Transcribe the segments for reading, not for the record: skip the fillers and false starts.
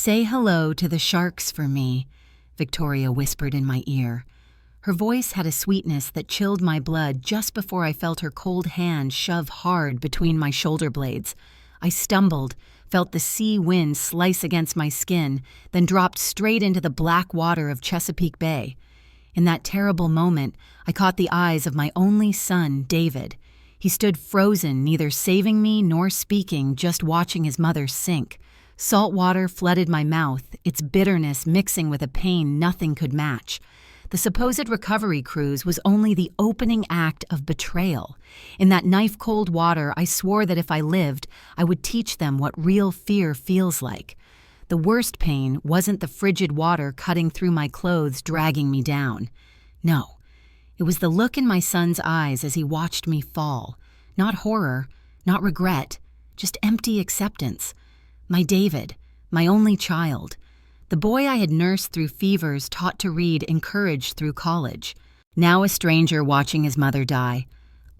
"Say hello to the sharks for me," Victoria whispered in my ear. Her voice had a sweetness that chilled my blood just before I felt her cold hand shove hard between my shoulder blades. I stumbled, felt the sea wind slice against my skin, then dropped straight into the black water of Chesapeake Bay. In that terrible moment, I caught the eyes of my only son, David. He stood frozen, neither saving me nor speaking, just watching his mother sink. Salt water flooded my mouth, its bitterness mixing with a pain nothing could match. The supposed recovery cruise was only the opening act of betrayal. In that knife-cold water, I swore that if I lived, I would teach them what real fear feels like. The worst pain wasn't the frigid water cutting through my clothes, dragging me down. No, it was the look in my son's eyes as he watched me fall. Not horror, not regret, just empty acceptance. My David, my only child. The boy I had nursed through fevers, taught to read, encouraged through college. Now a stranger watching his mother die.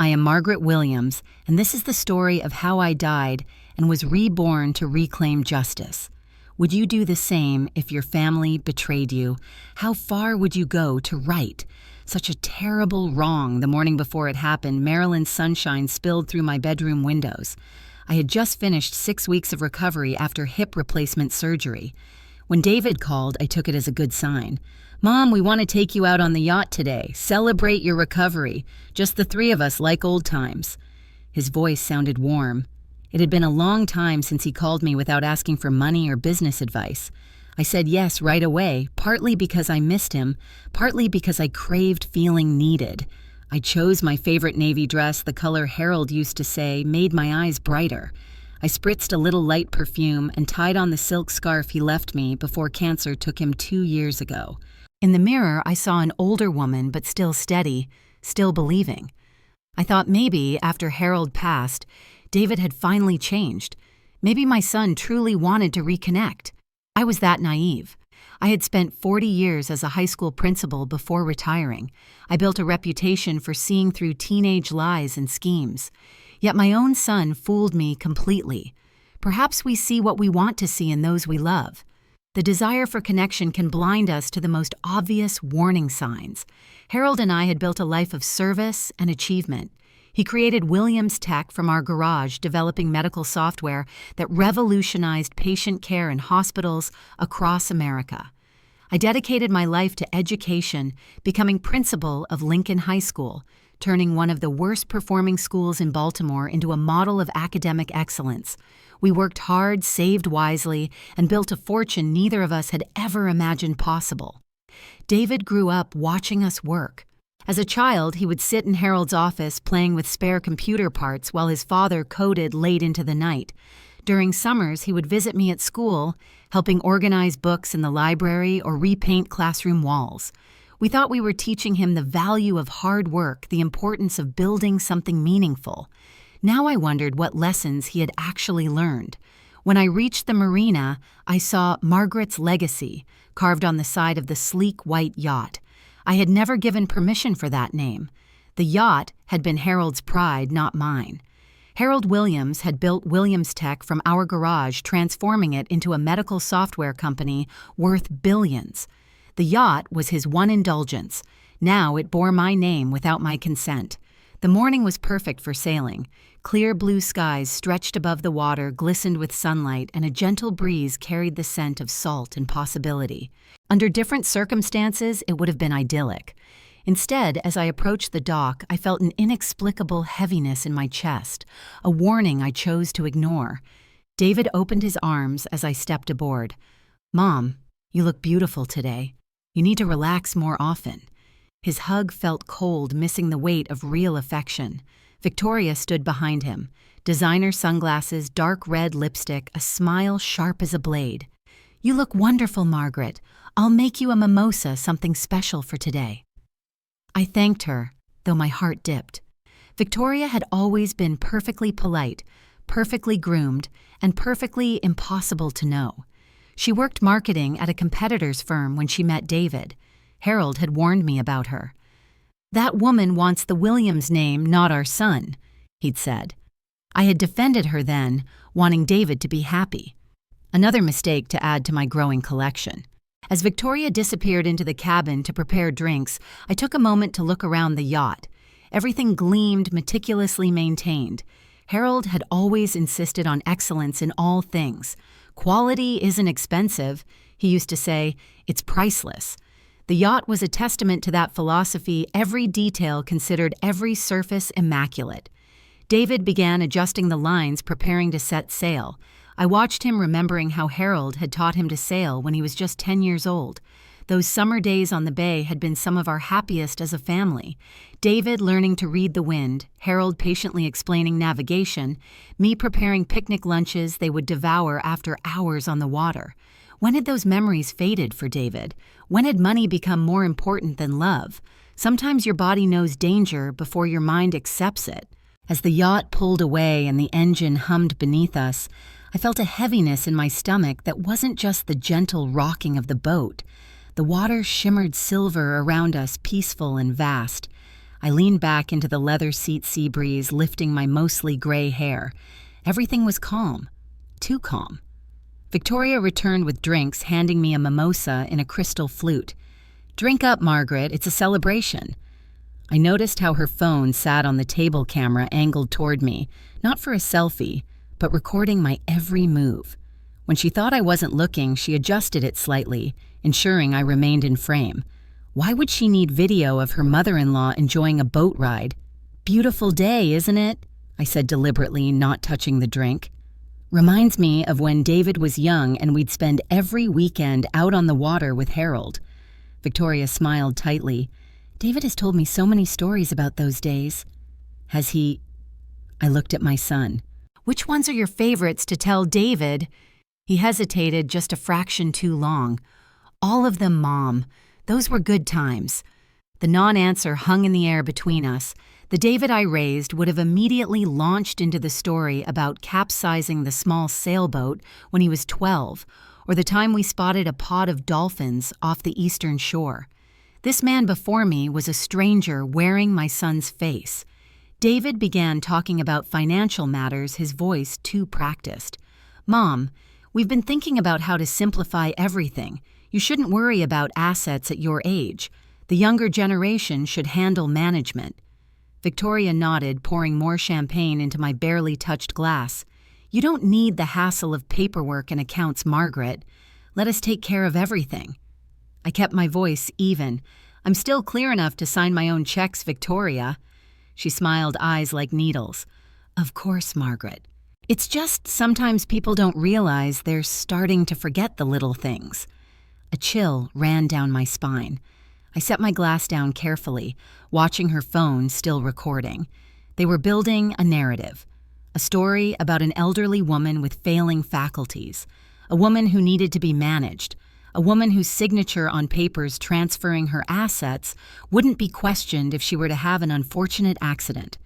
I am Margaret Williams, and this is the story of how I died and was reborn to reclaim justice. Would you do the same if your family betrayed you? How far would you go to right? Such a terrible wrong. The morning before it happened, Maryland's sunshine spilled through my bedroom windows. I had just finished 6 weeks of recovery after hip replacement surgery. When David called, I took it as a good sign. "Mom, we want to take you out on the yacht today. Celebrate your recovery. Just the three of us like old times." His voice sounded warm. It had been a long time since he called me without asking for money or business advice. I said yes right away, partly because I missed him, partly because I craved feeling needed. I chose my favorite navy dress, the color Harold used to say, made my eyes brighter. I spritzed a little light perfume and tied on the silk scarf he left me before cancer took him 2 years ago. In the mirror, I saw an older woman, but still steady, still believing. I thought maybe, after Harold passed, David had finally changed. Maybe my son truly wanted to reconnect. I was that naive. I had spent 40 years as a high school principal before retiring. I built a reputation for seeing through teenage lies and schemes. Yet my own son fooled me completely. Perhaps we see what we want to see in those we love. The desire for connection can blind us to the most obvious warning signs. Harold and I had built a life of service and achievement. He created Williams Tech from our garage, developing medical software that revolutionized patient care in hospitals across America. I dedicated my life to education, becoming principal of Lincoln High School, turning one of the worst-performing schools in Baltimore into a model of academic excellence. We worked hard, saved wisely, and built a fortune neither of us had ever imagined possible. David grew up watching us work. As a child, he would sit in Harold's office playing with spare computer parts while his father coded late into the night. During summers, he would visit me at school, helping organize books in the library or repaint classroom walls. We thought we were teaching him the value of hard work, the importance of building something meaningful. Now I wondered what lessons he had actually learned. When I reached the marina, I saw Margaret's legacy carved on the side of the sleek white yacht. I had never given permission for that name. The yacht had been Harold's pride, not mine. Harold Williams had built Williams Tech from our garage, transforming it into a medical software company worth billions. The yacht was his one indulgence. Now it bore my name without my consent. The morning was perfect for sailing. Clear blue skies stretched above the water, glistened with sunlight, and a gentle breeze carried the scent of salt and possibility. Under different circumstances, it would have been idyllic. Instead, as I approached the dock, I felt an inexplicable heaviness in my chest, a warning I chose to ignore. David opened his arms as I stepped aboard. "Mom, you look beautiful today. You need to relax more often." His hug felt cold, missing the weight of real affection. Victoria stood behind him. Designer sunglasses, dark red lipstick, a smile sharp as a blade. "You look wonderful, Margaret. I'll make you a mimosa, something special for today." I thanked her, though my heart dipped. Victoria had always been perfectly polite, perfectly groomed, and perfectly impossible to know. She worked marketing at a competitor's firm when she met David. Harold had warned me about her. "That woman wants the Williams name, not our son," he'd said. I had defended her then, wanting David to be happy. Another mistake to add to my growing collection. As Victoria disappeared into the cabin to prepare drinks, I took a moment to look around the yacht. Everything gleamed, meticulously maintained. Harold had always insisted on excellence in all things. "Quality isn't expensive," he used to say, "it's priceless." The yacht was a testament to that philosophy, every detail considered, every surface immaculate. David began adjusting the lines, preparing to set sail. I watched him, remembering how Harold had taught him to sail when he was just 10 years old. Those summer days on the bay had been some of our happiest as a family. David learning to read the wind, Harold patiently explaining navigation, me preparing picnic lunches they would devour after hours on the water. When had those memories faded for David? When had money become more important than love? Sometimes your body knows danger before your mind accepts it. As the yacht pulled away and the engine hummed beneath us, I felt a heaviness in my stomach that wasn't just the gentle rocking of the boat. The water shimmered silver around us, peaceful and vast. I leaned back into the leather seat sea breeze, lifting my mostly gray hair. Everything was calm. Too calm. Victoria returned with drinks, handing me a mimosa in a crystal flute. "Drink up, Margaret. It's a celebration." I noticed how her phone sat on the table camera angled toward me, not for a selfie, but recording my every move. When she thought I wasn't looking, she adjusted it slightly, ensuring I remained in frame. Why would she need video of her mother-in-law enjoying a boat ride? "Beautiful day, isn't it?" I said deliberately, not touching the drink. "Reminds me of when David was young and we'd spend every weekend out on the water with Harold." Victoria smiled tightly. "David has told me so many stories about those days." "Has he?" I looked at my son. "Which ones are your favorites to tell David?" He hesitated just a fraction too long. "All of them, Mom. Those were good times." The non-answer hung in the air between us. The David I raised would have immediately launched into the story about capsizing the small sailboat when he was 12, or the time we spotted a pod of dolphins off the eastern shore. This man before me was a stranger wearing my son's face. David began talking about financial matters, his voice too practiced. "Mom, we've been thinking about how to simplify everything. You shouldn't worry about assets at your age. The younger generation should handle management." Victoria nodded, pouring more champagne into my barely touched glass. "You don't need the hassle of paperwork and accounts, Margaret. Let us take care of everything." I kept my voice even. "I'm still clear enough to sign my own checks, Victoria." She smiled, eyes like needles. "Of course, Margaret. It's just sometimes people don't realize they're starting to forget the little things." A chill ran down my spine. I set my glass down carefully, watching her phone still recording. They were building a narrative. A story about an elderly woman with failing faculties. A woman who needed to be managed. A woman whose signature on papers transferring her assets wouldn't be questioned if she were to have an unfortunate accident.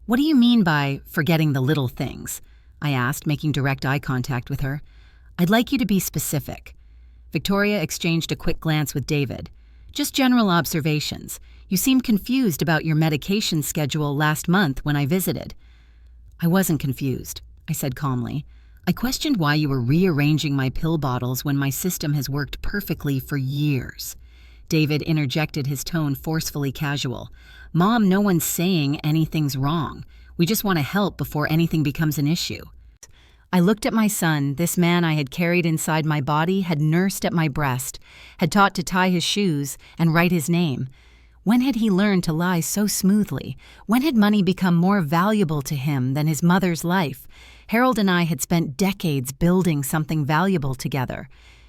"What do you mean by forgetting the little things?" I asked, making direct eye contact with her. "I'd like you to be specific." Victoria exchanged a quick glance with David. "Just general observations. You seemed confused about your medication schedule last month when I visited." "I wasn't confused," I said calmly. "I questioned why you were rearranging my pill bottles when my system has worked perfectly for years." David interjected, his tone forcefully casual. "Mom, no one's saying anything's wrong. We just want to help before anything becomes an issue." I looked at my son. This man I had carried inside my body, had nursed at my breast, had taught to tie his shoes and write his name. When had he learned to lie so smoothly? When had money become more valuable to him than his mother's life? Harold and I had spent decades building something valuable together.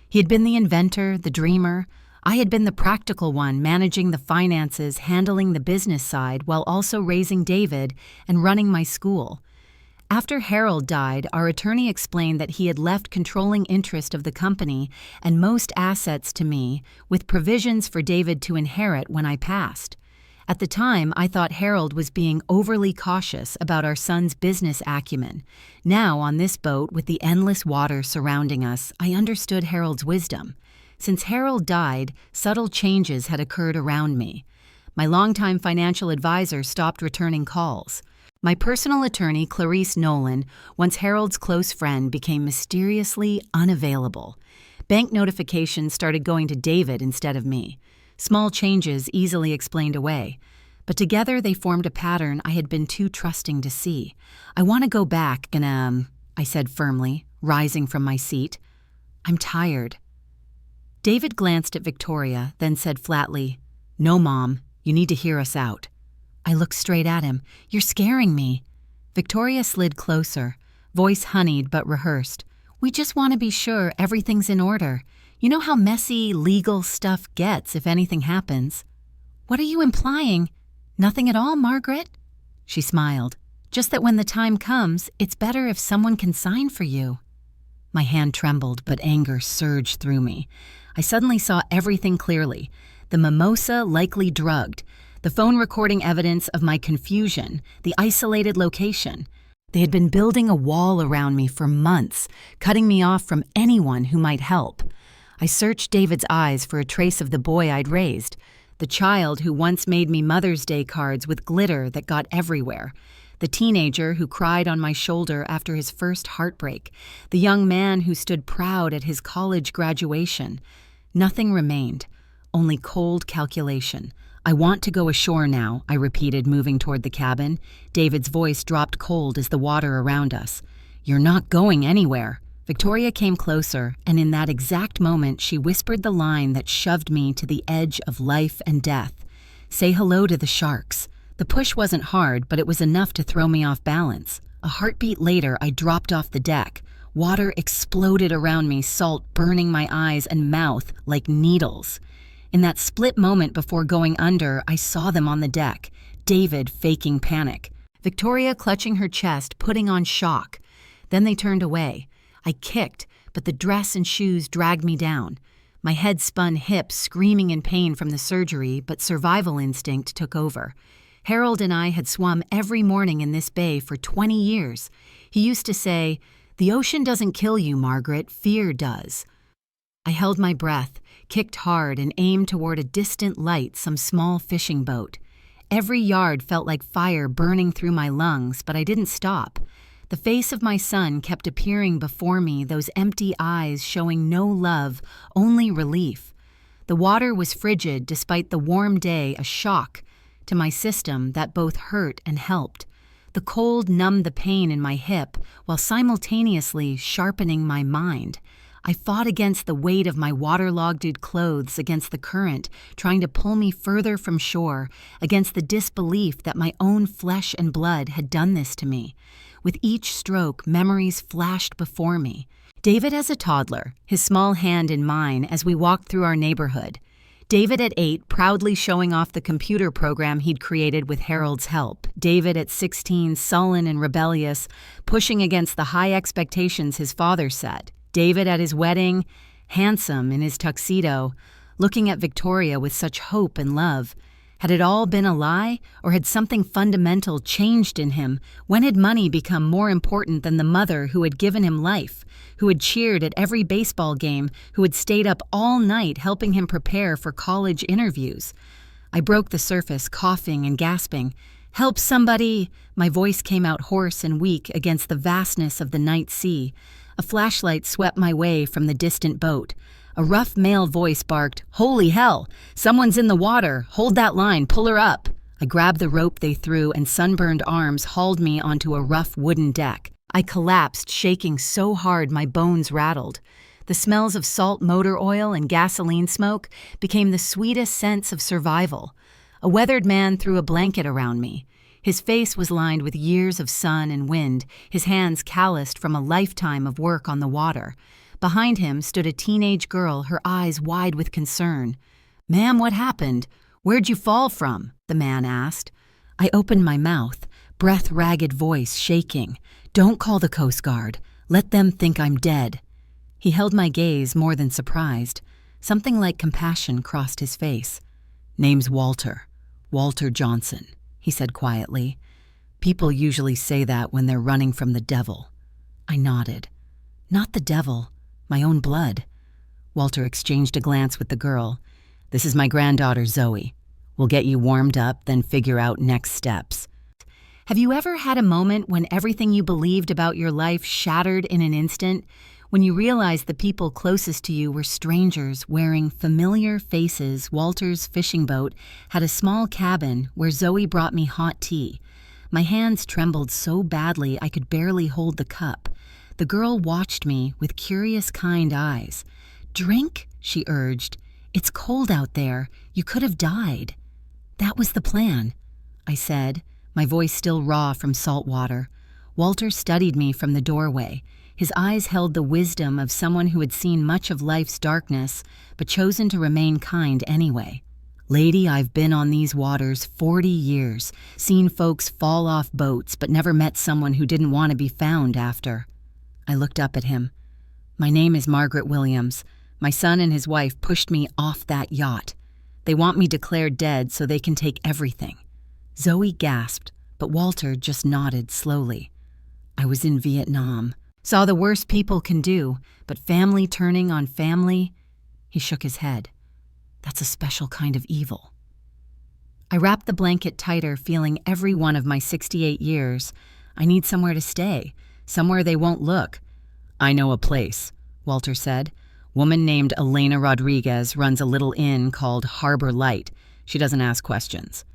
He had been the inventor, the dreamer. I had been the practical one, managing the finances, handling the business side, while also raising David and running my school. After Harold died, our attorney explained that he had left controlling interest of the company and most assets to me, with provisions for David to inherit when I passed. At the time, I thought Harold was being overly cautious about our son's business acumen. Now, on this boat, with the endless water surrounding us, I understood Harold's wisdom. Since Harold died, subtle changes had occurred around me. My longtime financial advisor stopped returning calls. My personal attorney, Clarice Nolan, once Harold's close friend, became mysteriously unavailable. Bank notifications started going to David instead of me. Small changes easily explained away. But together they formed a pattern I had been too trusting to see. I want to go back and, I said firmly, rising from my seat. I'm tired. David glanced at Victoria, then said flatly, "No, Mom, you need to hear us out." I looked straight at him. "You're scaring me." Victoria slid closer, voice honeyed but rehearsed. "We just want to be sure everything's in order. You know how messy legal stuff gets if anything happens." "What are you implying?" "Nothing at all, Margaret." She smiled. "Just that when the time comes, it's better if someone can sign for you." My hand trembled, but anger surged through me. I suddenly saw everything clearly. The mimosa likely drugged, the phone recording evidence of my confusion, the isolated location. They had been building a wall around me for months, cutting me off from anyone who might help. I searched David's eyes for a trace of the boy I'd raised, the child who once made me Mother's Day cards with glitter that got everywhere, the teenager who cried on my shoulder after his first heartbreak, the young man who stood proud at his college graduation. Nothing remained, only cold calculation. "I want to go ashore now," I repeated, moving toward the cabin. David's voice dropped cold as the water around us. "You're not going anywhere." Victoria came closer, and in that exact moment she whispered the line that shoved me to the edge of life and death. "Say hello to the sharks." The push wasn't hard, but it was enough to throw me off balance. A heartbeat later, I dropped off the deck. Water exploded around me, salt burning my eyes and mouth like needles. In that split moment before going under, I saw them on the deck, David faking panic, Victoria clutching her chest, putting on shock. Then they turned away. I kicked, but the dress and shoes dragged me down. My head spun hips, screaming in pain from the surgery, but survival instinct took over. Harold and I had swum every morning in this bay for 20 years. He used to say, "The ocean doesn't kill you, Margaret, fear does." I held my breath, kicked hard, and aimed toward a distant light, some small fishing boat. Every yard felt like fire burning through my lungs, but I didn't stop. The face of my son kept appearing before me, those empty eyes showing no love, only relief. The water was frigid despite the warm day, a shock to my system that both hurt and helped. The cold numbed the pain in my hip while simultaneously sharpening my mind. I fought against the weight of my waterlogged clothes, against the current, trying to pull me further from shore, against the disbelief that my own flesh and blood had done this to me. With each stroke, memories flashed before me. David as a toddler, his small hand in mine as we walked through our neighborhood. David at 8, proudly showing off the computer program he'd created with Harold's help. David at 16, sullen and rebellious, pushing against the high expectations his father set. David at his wedding, handsome in his tuxedo, looking at Victoria with such hope and love. Had it all been a lie, or had something fundamental changed in him? When had money become more important than the mother who had given him life, who had cheered at every baseball game, who had stayed up all night helping him prepare for college interviews? I broke the surface, coughing and gasping. "Help somebody!" My voice came out hoarse and weak against the vastness of the night sea. A flashlight swept my way from the distant boat. A rough male voice barked, "Holy hell! Someone's in the water! Hold that line! Pull her up!" I grabbed the rope they threw, and sunburned arms hauled me onto a rough wooden deck. I collapsed, shaking so hard my bones rattled. The smells of salt motor oil and gasoline smoke became the sweetest sense of survival. A weathered man threw a blanket around me. His face was lined with years of sun and wind, his hands calloused from a lifetime of work on the water. Behind him stood a teenage girl, her eyes wide with concern. "Ma'am, what happened? Where'd you fall from?" the man asked. I opened my mouth, breath-ragged voice shaking. "Don't call the Coast Guard. Let them think I'm dead." He held my gaze more than surprised. Something like compassion crossed his face. "Name's Walter. Walter Johnson," he said quietly. "People usually say that when they're running from the devil." I nodded. "Not the devil. My own blood." Walter exchanged a glance with the girl. "This is my granddaughter, Zoe. We'll get you warmed up, then figure out next steps." Have you ever had a moment when everything you believed about your life shattered in an instant? When you realized the people closest to you were strangers wearing familiar faces? Walter's fishing boat had a small cabin where Zoe brought me hot tea. My hands trembled so badly I could barely hold the cup. The girl watched me with curious, kind eyes. "Drink," she urged. "It's cold out there. You could have died." "That was the plan," I said, my voice still raw from salt water. Walter studied me from the doorway. His eyes held the wisdom of someone who had seen much of life's darkness, but chosen to remain kind anyway. "Lady, I've been on these waters 40 years, seen folks fall off boats, but never met someone who didn't want to be found after." I looked up at him. "My name is Margaret Williams. My son and his wife pushed me off that yacht. They want me declared dead so they can take everything." Zoe gasped, but Walter just nodded slowly. "I was in Vietnam. Saw the worst people can do, but family turning on family?" He shook his head. "That's a special kind of evil." I wrapped the blanket tighter, feeling every one of my 68 years. I need somewhere to stay, somewhere they won't look. "I know a place," Walter said. "Woman named Elena Rodriguez runs a little inn called Harbor Light. She doesn't ask questions."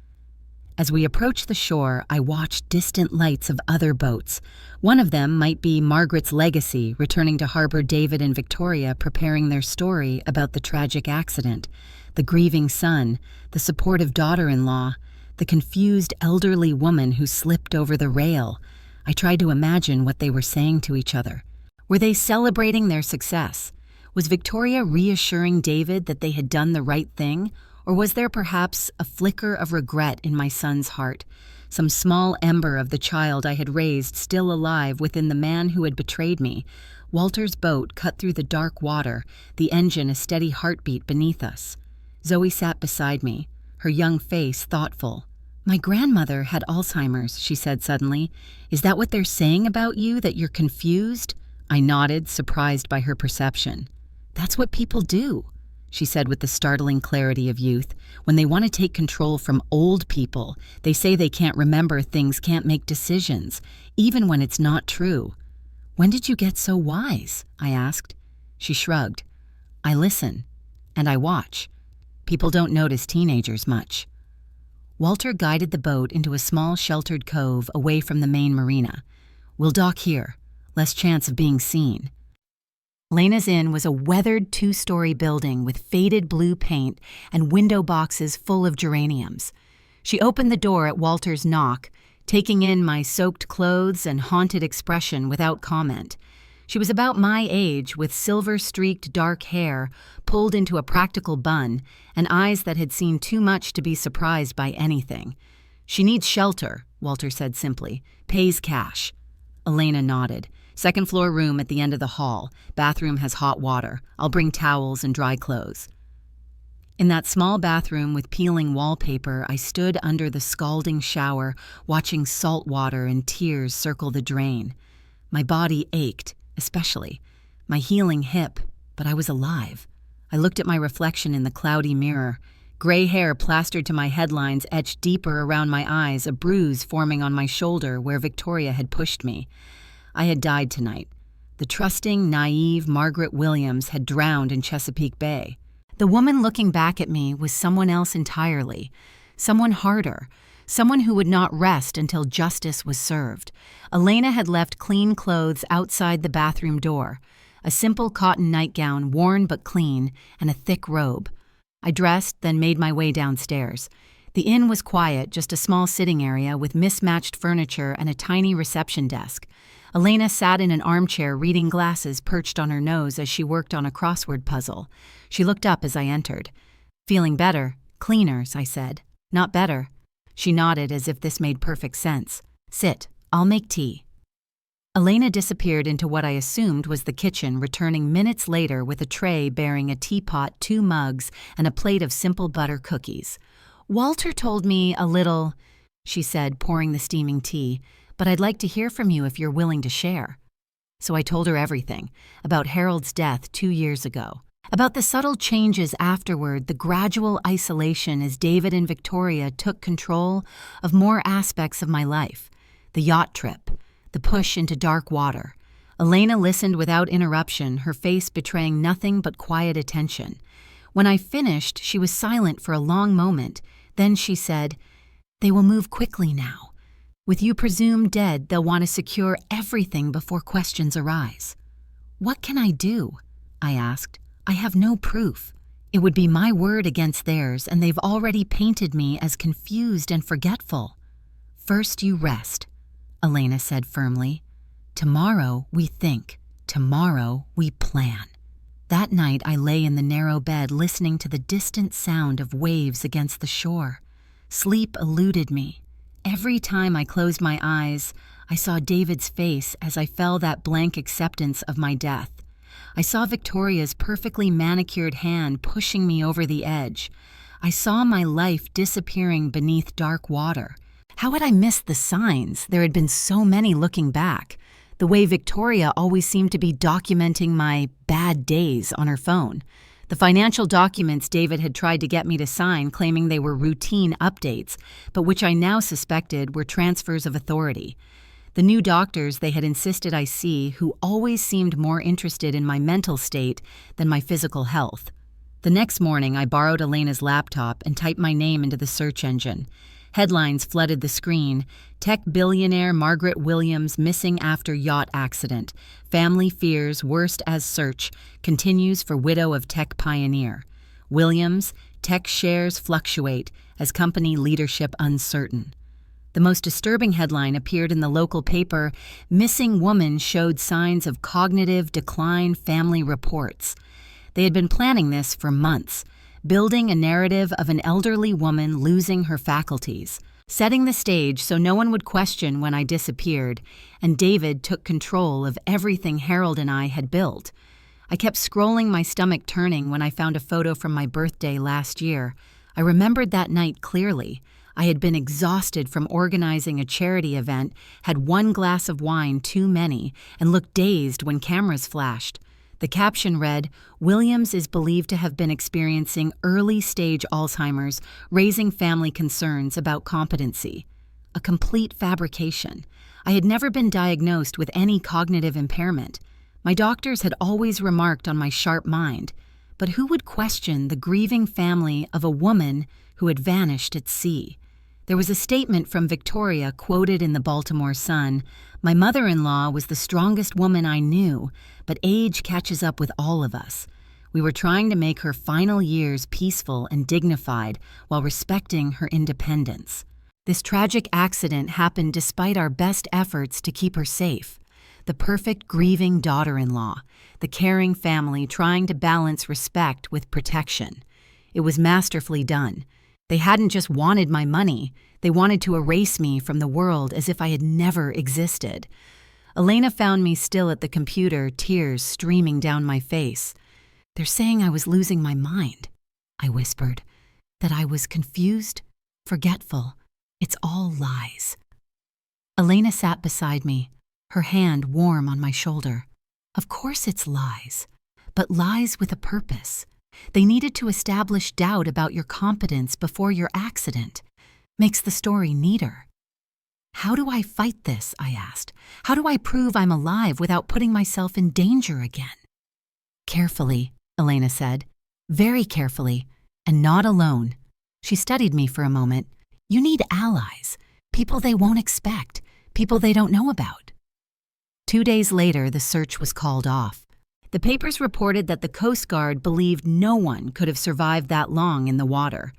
As we approached the shore, I watched distant lights of other boats. One of them might be Margaret's legacy, returning to harbor David and Victoria, preparing their story about the tragic accident. The grieving son, the supportive daughter-in-law, the confused elderly woman who slipped over the rail. I tried to imagine what they were saying to each other. Were they celebrating their success? Was Victoria reassuring David that they had done the right thing? Or was there perhaps a flicker of regret in my son's heart, some small ember of the child I had raised still alive within the man who had betrayed me? Walter's boat cut through the dark water, the engine a steady heartbeat beneath us. Zoe sat beside me, her young face thoughtful. "My grandmother had Alzheimer's," she said suddenly. "Is that what they're saying about you, that you're confused?" I nodded, surprised by her perception. "That's what people do," she said with the startling clarity of youth. "When they want to take control from old people, they say they can't remember things, can't make decisions, even when it's not true." "When did you get so wise?" I asked. She shrugged. "I listen, and I watch. People don't notice teenagers much." Walter guided the boat into a small sheltered cove away from the main marina. "We'll dock here, less chance of being seen." Lena's Inn was a weathered 2-story building with faded blue paint and window boxes full of geraniums. She opened the door at Walter's knock, taking in my soaked clothes and haunted expression without comment. She was about my age, with silver-streaked dark hair pulled into a practical bun and eyes that had seen too much to be surprised by anything. "She needs shelter," Walter said simply. "Pays cash." Elena nodded. "Second-floor room at the end of the hall. Bathroom has hot water. I'll bring towels and dry clothes." In that small bathroom with peeling wallpaper, I stood under the scalding shower, watching salt water and tears circle the drain. My body ached, especially my healing hip, but I was alive. I looked at my reflection in the cloudy mirror. Gray hair plastered to my headlines etched deeper around my eyes, a bruise forming on my shoulder where Victoria had pushed me. I had died tonight. The trusting, naive Margaret Williams had drowned in Chesapeake Bay. The woman looking back at me was someone else entirely, someone harder, someone who would not rest until justice was served. Elena had left clean clothes outside the bathroom door, a simple cotton nightgown, worn but clean, and a thick robe. I dressed, then made my way downstairs. The inn was quiet, just a small sitting area with mismatched furniture and a tiny reception desk. Elena sat in an armchair reading glasses perched on her nose as she worked on a crossword puzzle. She looked up as I entered. "Feeling better? Cleaners," I said. "Not better." She nodded as if this made perfect sense. "Sit. I'll make tea." Elena disappeared into what I assumed was the kitchen, returning minutes later with a tray bearing a teapot, 2 mugs, and a plate of simple butter cookies. "Walter told me a little," she said, pouring the steaming tea, "but I'd like to hear from you if you're willing to share." So I told her everything, about Harold's death 2 years ago, about the subtle changes afterward, the gradual isolation as David and Victoria took control of more aspects of my life. the yacht trip, the push into dark water. Elena listened without interruption, her face betraying nothing but quiet attention. When I finished, she was silent for a long moment. Then she said, "They will move quickly now. With you presumed dead, they'll want to secure everything before questions arise." "What can I do?" I asked. "I have no proof. It would be my word against theirs, and they've already painted me as confused and forgetful." "First you rest," Elena said firmly. "Tomorrow we think. Tomorrow we plan." That night I lay in the narrow bed listening to the distant sound of waves against the shore. Sleep eluded me. Every time I closed my eyes, I saw David's face as I felt that blank acceptance of my death. I saw Victoria's perfectly manicured hand pushing me over the edge. I saw my life disappearing beneath dark water. How had I missed the signs? There had been so many looking back. The way Victoria always seemed to be documenting my bad days on her phone. The financial documents David had tried to get me to sign, claiming they were routine updates, but which I now suspected were transfers of authority. The new doctors they had insisted I see, who always seemed more interested in my mental state than my physical health. The next morning, I borrowed Elena's laptop and typed my name into the search engine. Headlines flooded the screen. Tech billionaire Margaret Williams missing after yacht accident. Family fears worst as search continues for widow of tech pioneer. Williams, tech shares fluctuate as company leadership uncertain. The most disturbing headline appeared in the local paper. Missing woman showed signs of cognitive decline, family reports. They had been planning this for months, building a narrative of an elderly woman losing her faculties, setting the stage so no one would question when I disappeared, and David took control of everything Harold and I had built. I kept scrolling, my stomach turning, when I found a photo from my birthday last year. I remembered that night clearly. I had been exhausted from organizing a charity event, had one glass of wine too many, and looked dazed when cameras flashed. The caption read, "Williams is believed to have been experiencing early-stage Alzheimer's, raising family concerns about competency." A complete fabrication. I had never been diagnosed with any cognitive impairment. My doctors had always remarked on my sharp mind. But who would question the grieving family of a woman who had vanished at sea? There was a statement from Victoria quoted in the Baltimore Sun. "My mother-in-law was the strongest woman I knew, but age catches up with all of us. We were trying to make her final years peaceful and dignified while respecting her independence. This tragic accident happened despite our best efforts to keep her safe. The perfect grieving daughter-in-law, the caring family trying to balance respect with protection. It was masterfully done. They hadn't just wanted my money, they wanted to erase me from the world as if I had never existed." Elena found me still at the computer, tears streaming down my face. "They're saying I was losing my mind," I whispered. "That I was confused, forgetful. It's all lies." Elena sat beside me, her hand warm on my shoulder. "Of course it's lies, but lies with a purpose. They needed to establish doubt about your competence before your accident. Makes the story neater." "How do I fight this?" I asked. "How do I prove I'm alive without putting myself in danger again?" "Carefully," Elena said. "Very carefully, and not alone." She studied me for a moment. "You need allies, people they won't expect, people they don't know about." 2 days later, the search was called off. The papers reported that the Coast Guard believed no one could have survived that long in the water.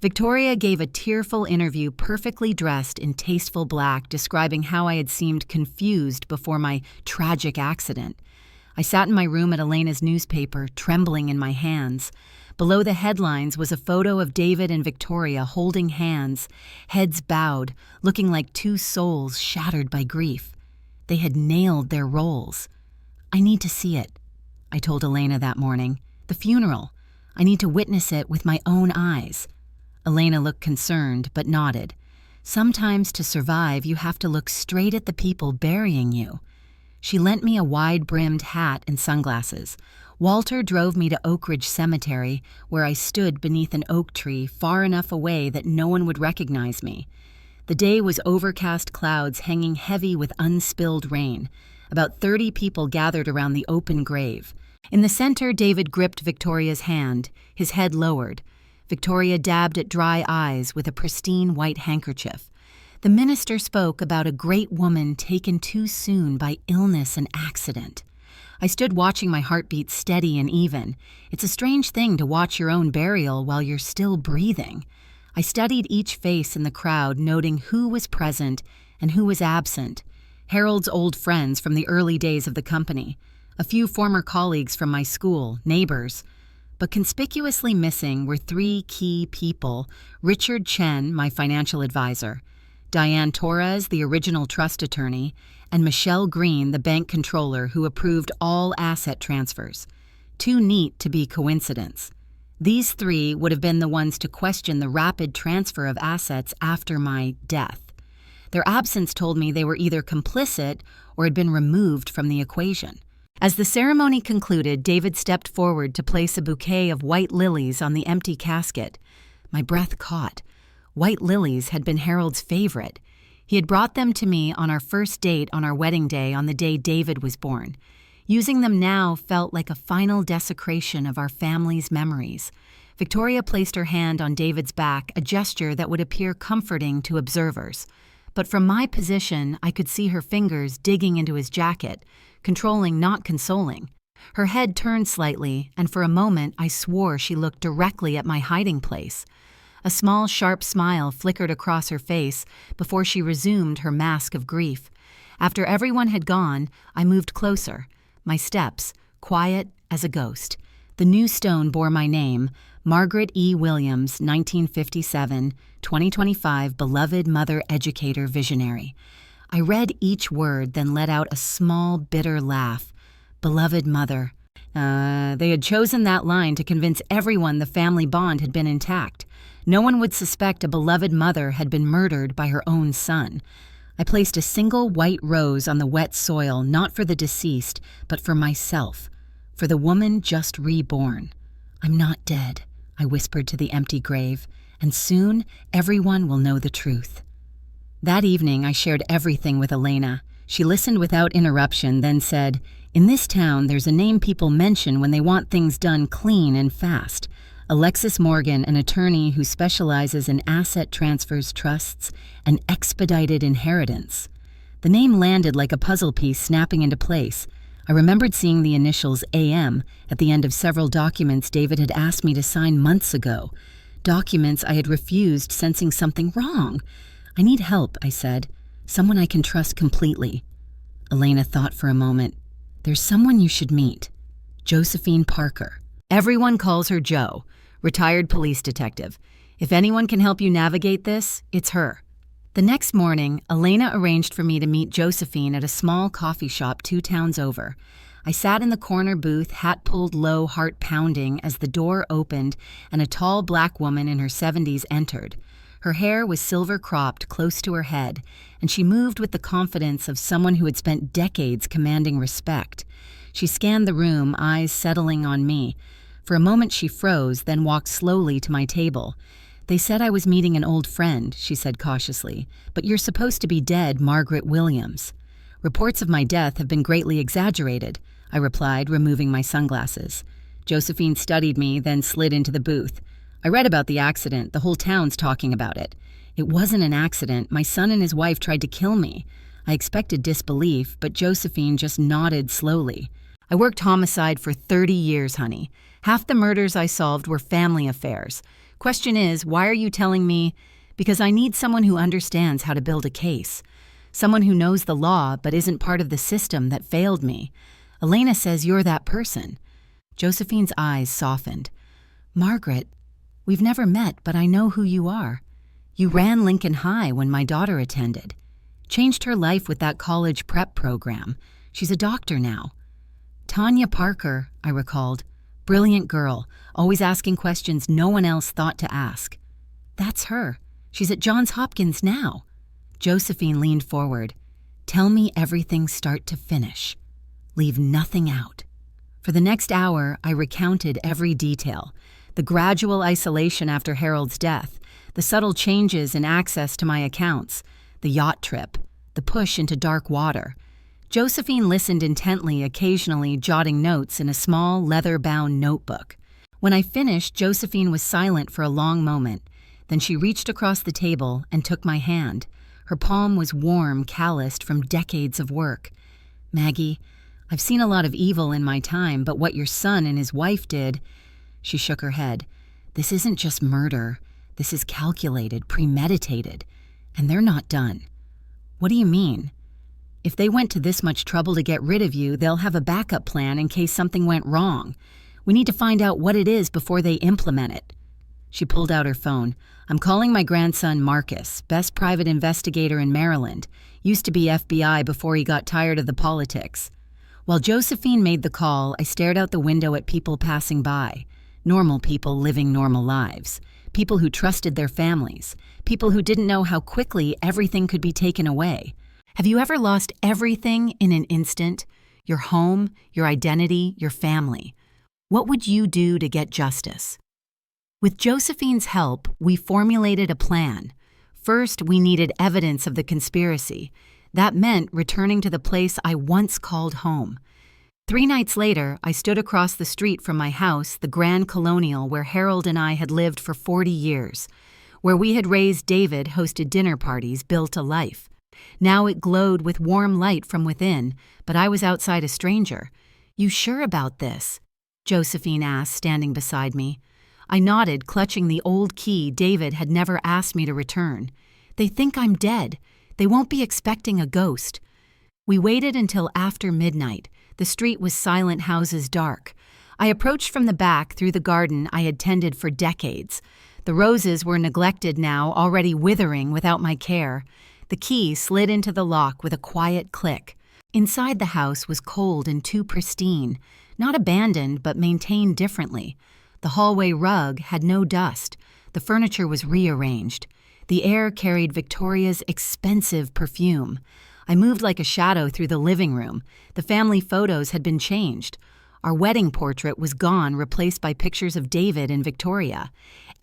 Victoria gave a tearful interview perfectly dressed in tasteful black, describing how I had seemed confused before my tragic accident. I sat in my room at Elena's newspaper, trembling in my hands. Below the headlines was a photo of David and Victoria holding hands, heads bowed, looking like two souls shattered by grief. They had nailed their roles. "I need to see it," I told Elena that morning. "The funeral. I need to witness it with my own eyes." Elena looked concerned, but nodded. "Sometimes to survive, you have to look straight at the people burying you." She lent me a wide-brimmed hat and sunglasses. Walter drove me to Oak Ridge Cemetery, where I stood beneath an oak tree far enough away that no one would recognize me. The day was overcast clouds hanging heavy with unspilled rain. About 30 people gathered around the open grave. In the center, David gripped Victoria's hand, his head lowered. Victoria dabbed at dry eyes with a pristine white handkerchief. The minister spoke about a great woman taken too soon by illness and accident. I stood watching my heartbeat steady and even. It's a strange thing to watch your own burial while you're still breathing. I studied each face in the crowd, noting who was present and who was absent. Harold's old friends from the early days of the company, a few former colleagues from my school, neighbors. But conspicuously missing were 3 key people: Richard Chen, my financial advisor, Diane Torres, the original trust attorney, and Michelle Green, the bank controller who approved all asset transfers. Too neat to be coincidence. These 3 would have been the ones to question the rapid transfer of assets after my death. Their absence told me they were either complicit or had been removed from the equation. As the ceremony concluded, David stepped forward to place a bouquet of white lilies on the empty casket. My breath caught. White lilies had been Harold's favorite. He had brought them to me on our first date on our wedding day on the day David was born. Using them now felt like a final desecration of our family's memories. Victoria placed her hand on David's back, a gesture that would appear comforting to observers. But from my position, I could see her fingers digging into his jacket, controlling, not consoling. Her head turned slightly, and for a moment I swore she looked directly at my hiding place. A small, sharp smile flickered across her face before she resumed her mask of grief. After everyone had gone, I moved closer, my steps quiet as a ghost. The new stone bore my name, Margaret E. Williams, 1957, 2025, beloved mother, educator, visionary. I read each word, then let out a small, bitter laugh. Beloved mother. They had chosen that line to convince everyone the family bond had been intact. No one would suspect a beloved mother had been murdered by her own son. I placed a single white rose on the wet soil, not for the deceased, but for myself, for the woman just reborn. I'm not dead, I whispered to the empty grave, and soon everyone will know the truth. That evening, I shared everything with Elena. She listened without interruption, then said, "In this town, there's a name people mention when they want things done clean and fast. Alexis Morgan, an attorney who specializes in asset transfers, trusts, and expedited inheritance." The name landed like a puzzle piece snapping into place. I remembered seeing the initials AM at the end of several documents David had asked me to sign months ago. Documents I had refused, sensing something wrong. "I need help," I said. "Someone I can trust completely." Elena thought for a moment. "There's someone you should meet. Josephine Parker. Everyone calls her Jo, retired police detective. If anyone can help you navigate this, it's her." The next morning, Elena arranged for me to meet Josephine at a small coffee shop 2 towns over. I sat in the corner booth, hat pulled low, heart pounding, as the door opened and a tall black woman in her 70s entered. Her hair was silver-cropped close to her head, and she moved with the confidence of someone who had spent decades commanding respect. She scanned the room, eyes settling on me. For a moment she froze, then walked slowly to my table. "They said I was meeting an old friend," she said cautiously, "but you're supposed to be dead, Margaret Williams." "Reports of my death have been greatly exaggerated," I replied, removing my sunglasses. Josephine studied me, then slid into the booth. "I read about the accident. The whole town's talking about it." "It wasn't an accident. My son and his wife tried to kill me." I expected disbelief, but Josephine just nodded slowly. "I worked homicide for 30 years, honey. Half the murders I solved were family affairs. Question is, why are you telling me? Because I need someone who understands how to build a case. Someone who knows the law but isn't part of the system that failed me. Elena says you're that person." Josephine's eyes softened. "Margaret, we've never met, but I know who you are. You ran Lincoln High when my daughter attended. Changed her life with that college prep program. She's a doctor now." "Tanya Parker," I recalled. "Brilliant girl, always asking questions no one else thought to ask." "That's her. She's at Johns Hopkins now." Josephine leaned forward. "Tell me everything start to finish. Leave nothing out." For the next hour, I recounted every detail. The gradual isolation after Harold's death, the subtle changes in access to my accounts, the yacht trip, the push into dark water. Josephine listened intently, occasionally jotting notes in a small, leather-bound notebook. When I finished, Josephine was silent for a long moment. Then she reached across the table and took my hand. Her palm was warm, calloused from decades of work. "Maggie, I've seen a lot of evil in my time, but what your son and his wife did—" She shook her head. "This isn't just murder. This is calculated, premeditated. And they're not done." "What do you mean?" "If they went to this much trouble to get rid of you, they'll have a backup plan in case something went wrong. We need to find out what it is before they implement it." She pulled out her phone. "I'm calling my grandson Marcus, best private investigator in Maryland. Used to be FBI before he got tired of the politics." While Josephine made the call, I stared out the window at people passing by. Normal people living normal lives. People who trusted their families. People who didn't know how quickly everything could be taken away. Have you ever lost everything in an instant? Your home, your identity, your family. What would you do to get justice? With Josephine's help, we formulated a plan. First, we needed evidence of the conspiracy. That meant returning to the place I once called home. 3 nights later, I stood across the street from my house, the Grand Colonial, where Harold and I had lived for 40 years. Where we had raised David, hosted dinner parties, built a life. Now it glowed with warm light from within, but I was outside a stranger. "You sure about this?" Josephine asked, standing beside me. I nodded, clutching the old key David had never asked me to return. "They think I'm dead. They won't be expecting a ghost." We waited until after midnight. The street was silent, houses dark. I approached from the back through the garden I had tended for decades. The roses were neglected now, already withering without my care. The key slid into the lock with a quiet click. Inside the house was cold and too pristine, not abandoned but maintained differently. The hallway rug had no dust. The furniture was rearranged. The air carried Victoria's expensive perfume. I moved like a shadow through the living room. The family photos had been changed. Our wedding portrait was gone, replaced by pictures of David and Victoria.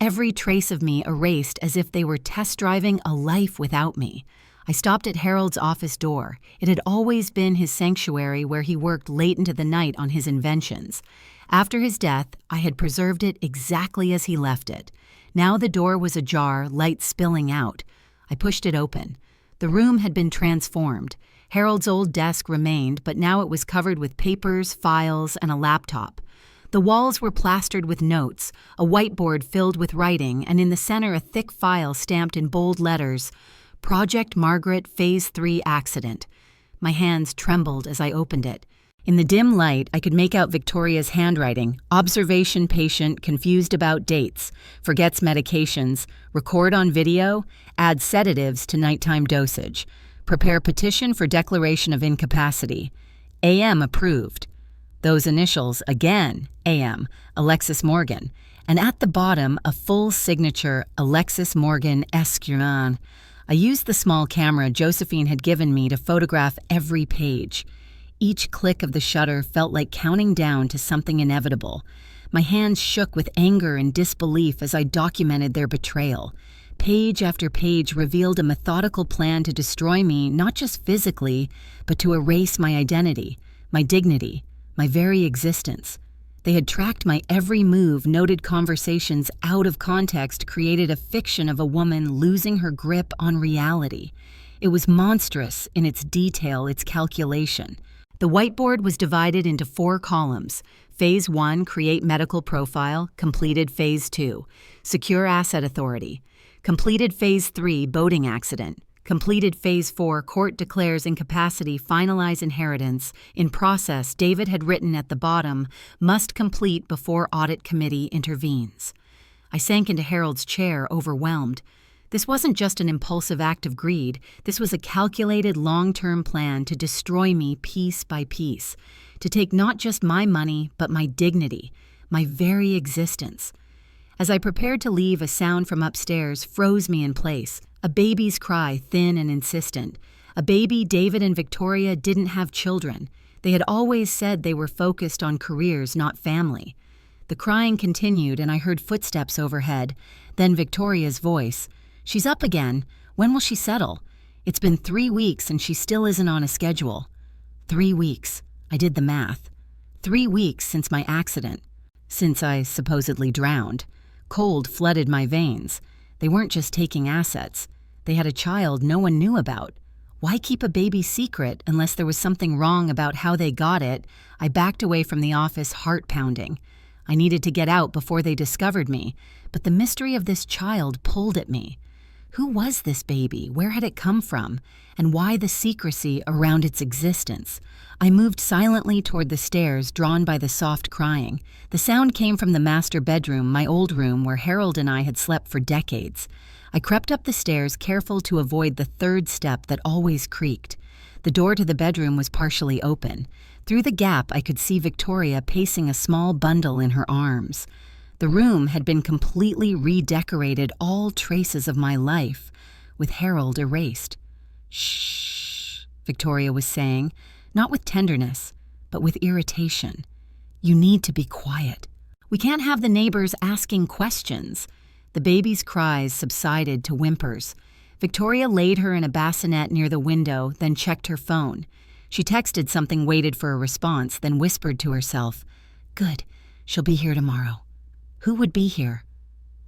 Every trace of me erased as if they were test driving a life without me. I stopped at Harold's office door. It had always been his sanctuary where he worked late into the night on his inventions. After his death, I had preserved it exactly as he left it. Now the door was ajar, light spilling out. I pushed it open. The room had been transformed. Harold's old desk remained, but now it was covered with papers, files, and a laptop. The walls were plastered with notes, a whiteboard filled with writing, and in the center a thick file stamped in bold letters, "Project Margaret Phase 3 Accident." My hands trembled as I opened it. In the dim light, I could make out Victoria's handwriting. "Observation patient confused about dates, forgets medications, record on video, add sedatives to nighttime dosage. Prepare petition for declaration of incapacity. AM approved." Those initials, again, AM, Alexis Morgan. And at the bottom, a full signature, Alexis Morgan Escuman. I used the small camera Josephine had given me to photograph every page. Each click of the shutter felt like counting down to something inevitable. My hands shook with anger and disbelief as I documented their betrayal. Page after page revealed a methodical plan to destroy me, not just physically, but to erase my identity, my dignity, my very existence. They had tracked my every move, noted conversations out of context, created a fiction of a woman losing her grip on reality. It was monstrous in its detail, its calculation. The whiteboard was divided into 4 columns. Phase 1, create medical profile. Completed Phase 2, secure asset authority. Completed Phase 3, boating accident. Completed Phase 4, court declares incapacity, finalize inheritance. In process, David had written at the bottom, must complete before audit committee intervenes. I sank into Harold's chair, overwhelmed. This wasn't just an impulsive act of greed. This was a calculated long-term plan to destroy me piece by piece, to take not just my money, but my dignity, my very existence. As I prepared to leave, a sound from upstairs froze me in place. A baby's cry, thin and insistent. A baby David and Victoria didn't have children. They had always said they were focused on careers, not family. The crying continued and I heard footsteps overhead, then Victoria's voice. "She's up again. When will she settle? It's been 3 weeks and she still isn't on a schedule." 3 weeks. I did the math. 3 weeks since my accident. Since I supposedly drowned. Cold flooded my veins. They weren't just taking assets. They had a child no one knew about. Why keep a baby secret unless there was something wrong about how they got it? I backed away from the office, heart pounding. I needed to get out before they discovered me, but the mystery of this child pulled at me. Who was this baby? Where had it come from? And why the secrecy around its existence? I moved silently toward the stairs, drawn by the soft crying. The sound came from the master bedroom, my old room where Harold and I had slept for decades. I crept up the stairs, careful to avoid the third step that always creaked. The door to the bedroom was partially open. Through the gap, I could see Victoria pacing a small bundle in her arms. The room had been completely redecorated, all traces of my life, with Harold erased. "Shh," Victoria was saying, not with tenderness, but with irritation. "You need to be quiet. We can't have the neighbors asking questions." The baby's cries subsided to whimpers. Victoria laid her in a bassinet near the window, then checked her phone. She texted something, waited for a response, then whispered to herself, "Good, she'll be here tomorrow." Who would be here?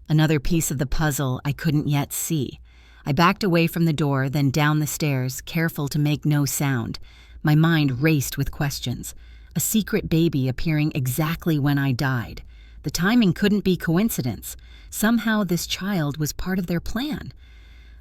Another piece of the puzzle I couldn't yet see. I backed away from the door, then down the stairs, careful to make no sound. My mind raced with questions. A secret baby appearing exactly when I died. The timing couldn't be coincidence. Somehow this child was part of their plan.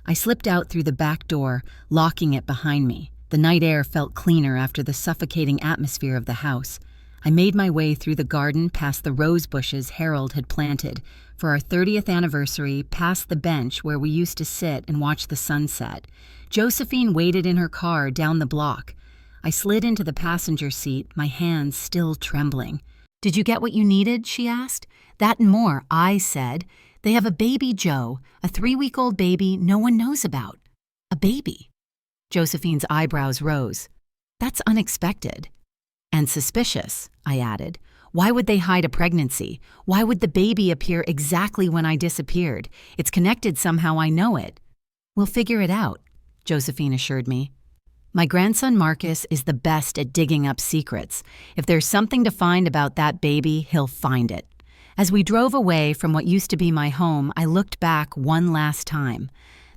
I slipped out through the back door, locking it behind me. The night air felt cleaner after the suffocating atmosphere of the house. I made my way through the garden, past the rose bushes Harold had planted for our 30th anniversary, past the bench where we used to sit and watch the sunset. Josephine waited in her car down the block. I slid into the passenger seat, my hands still trembling. "Did you get what you needed?" she asked. "That and more," I said. "They have a baby, Joe, a 3-week-old baby no one knows about." "A baby?" Josephine's eyebrows rose. "That's unexpected." "And suspicious," I added. "Why would they hide a pregnancy? Why would the baby appear exactly when I disappeared? It's connected somehow, I know it." "We'll figure it out," Josephine assured me. My grandson Marcus is the best at digging up secrets. If there's something to find about that baby, he'll find it. As we drove away from what used to be my home, I looked back one last time.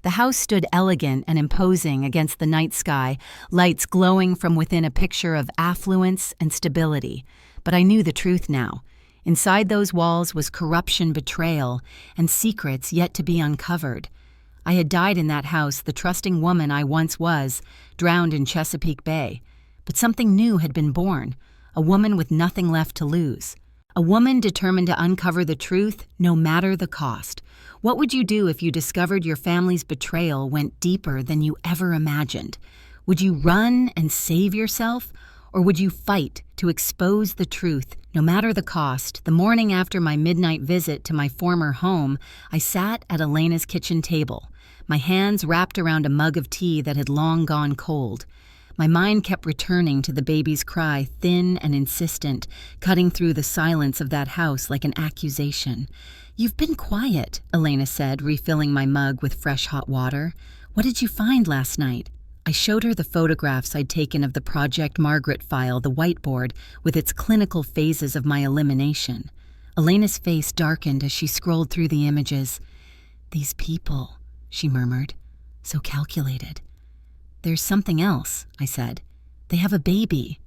The house stood elegant and imposing against the night sky, lights glowing from within, a picture of affluence and stability. But I knew the truth now. Inside those walls was corruption, betrayal, and secrets yet to be uncovered. I had died in that house, the trusting woman I once was, drowned in Chesapeake Bay. But something new had been born, a woman with nothing left to lose. A woman determined to uncover the truth, no matter the cost. What would you do if you discovered your family's betrayal went deeper than you ever imagined? Would you run and save yourself? Or would you fight to expose the truth, no matter the cost? The morning after my midnight visit to my former home, I sat at Elena's kitchen table, my hands wrapped around a mug of tea that had long gone cold. My mind kept returning to the baby's cry, thin and insistent, cutting through the silence of that house like an accusation. "You've been quiet," Elena said, refilling my mug with fresh hot water. "What did you find last night?" I showed her the photographs I'd taken of the Project Margaret file, the whiteboard, with its clinical phases of my elimination. Elena's face darkened as she scrolled through the images. "These people," she murmured, "so calculated." "There's something else," I said. "They have a baby,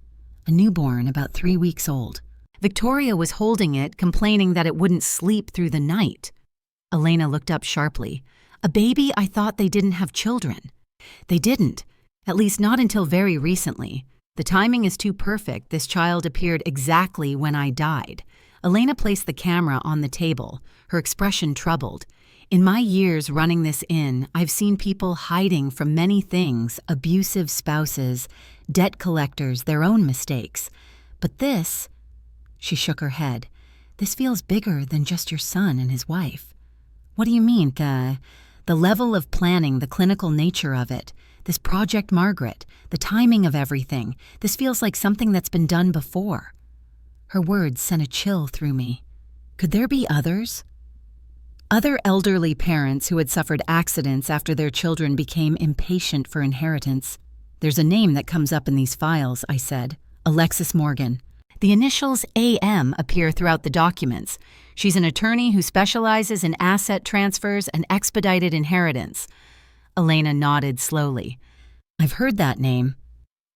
a newborn about 3 weeks old." Victoria was holding it, complaining that it wouldn't sleep through the night. Elena looked up sharply. "A baby? I thought they didn't have children." "They didn't, at least not until very recently. The timing is too perfect. This child appeared exactly when I died." Elena placed the camera on the table, her expression troubled. "In my years running this inn, I've seen people hiding from many things, abusive spouses, debt collectors, their own mistakes. But this," she shook her head, "this feels bigger than just your son and his wife." "What do you mean? The level of planning, the clinical nature of it, this Project Margaret, the timing of everything, this feels like something that's been done before." Her words sent a chill through me. Could there be others? Other elderly parents who had suffered accidents after their children became impatient for inheritance. There's a name that comes up in these files, I said. Alexis Morgan. The initials AM appear throughout the documents. She's an attorney who specializes in asset transfers and expedited inheritance. Elena nodded slowly. I've heard that name.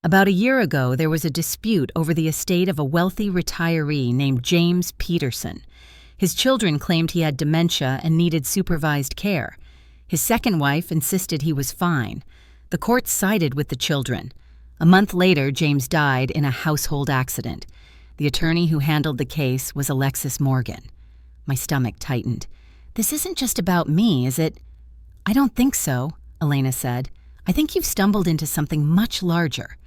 About a year ago, there was a dispute over the estate of a wealthy retiree named James Peterson. His children claimed he had dementia and needed supervised care. His second wife insisted he was fine. The court sided with the children. A month later, James died in a household accident. The attorney who handled the case was Alexis Morgan. My stomach tightened. This isn't just about me, is it? I don't think so, Elena said. I think you've stumbled into something much larger.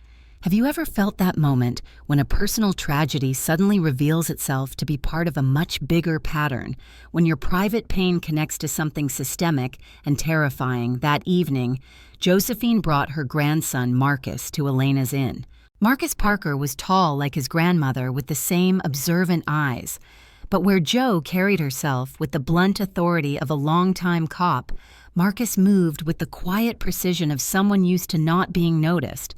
Have you ever felt that moment when a personal tragedy suddenly reveals itself to be part of a much bigger pattern, when your private pain connects to something systemic and terrifying? That evening, Josephine brought her grandson Marcus to Elena's inn. Marcus Parker was tall like his grandmother with the same observant eyes. But where Jo carried herself with the blunt authority of a longtime cop, Marcus moved with the quiet precision of someone used to not being noticed.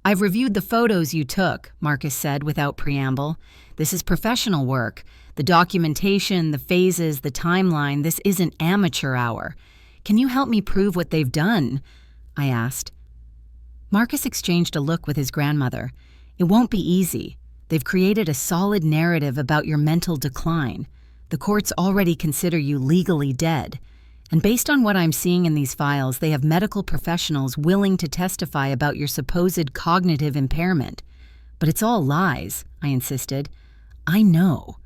I've reviewed the photos you took, Marcus said without preamble. This is professional work. The documentation, the phases, the timeline, this isn't amateur hour. Can you help me prove what they've done? I asked. Marcus exchanged a look with his grandmother. It won't be easy. They've created a solid narrative about your mental decline. The courts already consider you legally dead. And based on what I'm seeing in these files, they have medical professionals willing to testify about your supposed cognitive impairment. But it's all lies, I insisted. I know,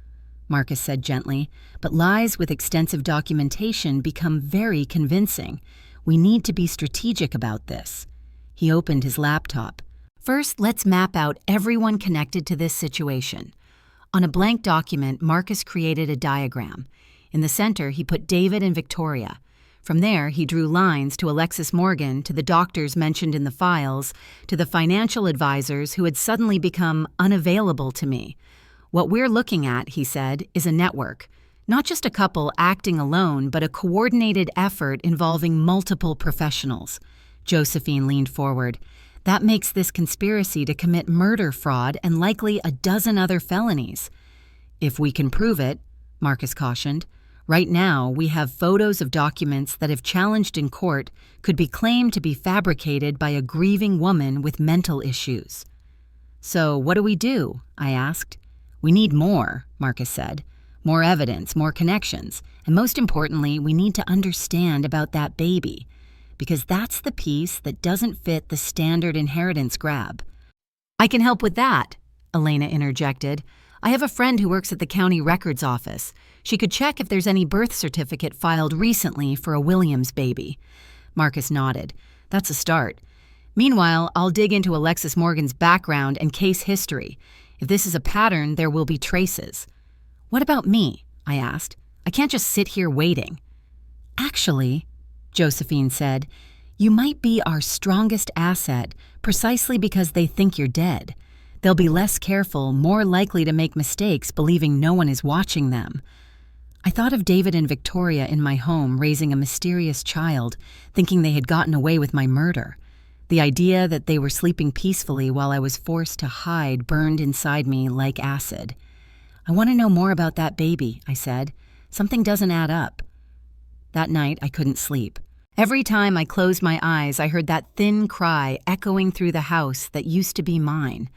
Marcus said gently, but lies with extensive documentation become very convincing. We need to be strategic about this. He opened his laptop. First, let's map out everyone connected to this situation. On a blank document, Marcus created a diagram. In the center, he put David and Victoria. From there, he drew lines to Alexis Morgan, to the doctors mentioned in the files, to the financial advisors who had suddenly become unavailable to me. What we're looking at, he said, is a network. Not just a couple acting alone, but a coordinated effort involving multiple professionals. Josephine leaned forward. That makes this conspiracy to commit murder fraud and likely a dozen other felonies. If we can prove it, Marcus cautioned. Right now, we have photos of documents that, if challenged in court, could be claimed to be fabricated by a grieving woman with mental issues. So what do? I asked. We need more, Marcus said. More evidence, more connections, and most importantly, we need to understand about that baby, because that's the piece that doesn't fit the standard inheritance grab. I can help with that, Elena interjected. I have a friend who works at the county records office. She could check if there's any birth certificate filed recently for a Williams baby. Marcus nodded. That's a start. Meanwhile, I'll dig into Alexis Morgan's background and case history. If this is a pattern, there will be traces. What about me? I asked. I can't just sit here waiting. Actually, Josephine said, you might be our strongest asset precisely because they think you're dead. They'll be less careful, more likely to make mistakes, believing no one is watching them. I thought of David and Victoria in my home raising a mysterious child, thinking they had gotten away with my murder. The idea that they were sleeping peacefully while I was forced to hide burned inside me like acid. I want to know more about that baby, I said. Something doesn't add up. That night, I couldn't sleep. Every time I closed my eyes, I heard that thin cry echoing through the house that used to be mine.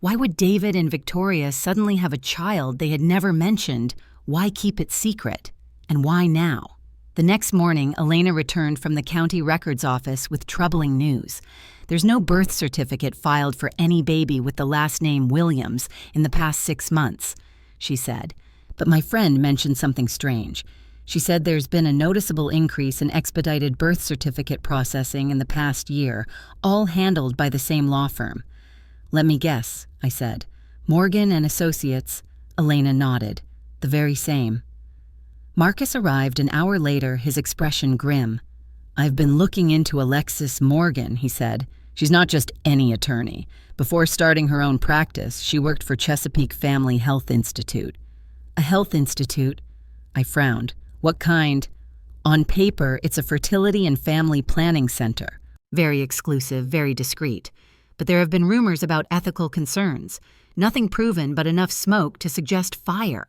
Why would David and Victoria suddenly have a child they had never mentioned? Why keep it secret? And why now? The next morning, Elena returned from the county records office with troubling news. There's no birth certificate filed for any baby with the last name Williams in the past 6 months, she said. But my friend mentioned something strange. She said there's been a noticeable increase in expedited birth certificate processing in the past year, all handled by the same law firm. Let me guess, I said. Morgan and Associates. Elena nodded. The very same. Marcus arrived an hour later, his expression grim. I've been looking into Alexis Morgan, he said. She's not just any attorney. Before starting her own practice, she worked for Chesapeake Family Health Institute. A health institute? I frowned. What kind? On paper, it's a fertility and family planning center. Very exclusive, very discreet. But there have been rumors about ethical concerns. Nothing proven, but enough smoke to suggest fire.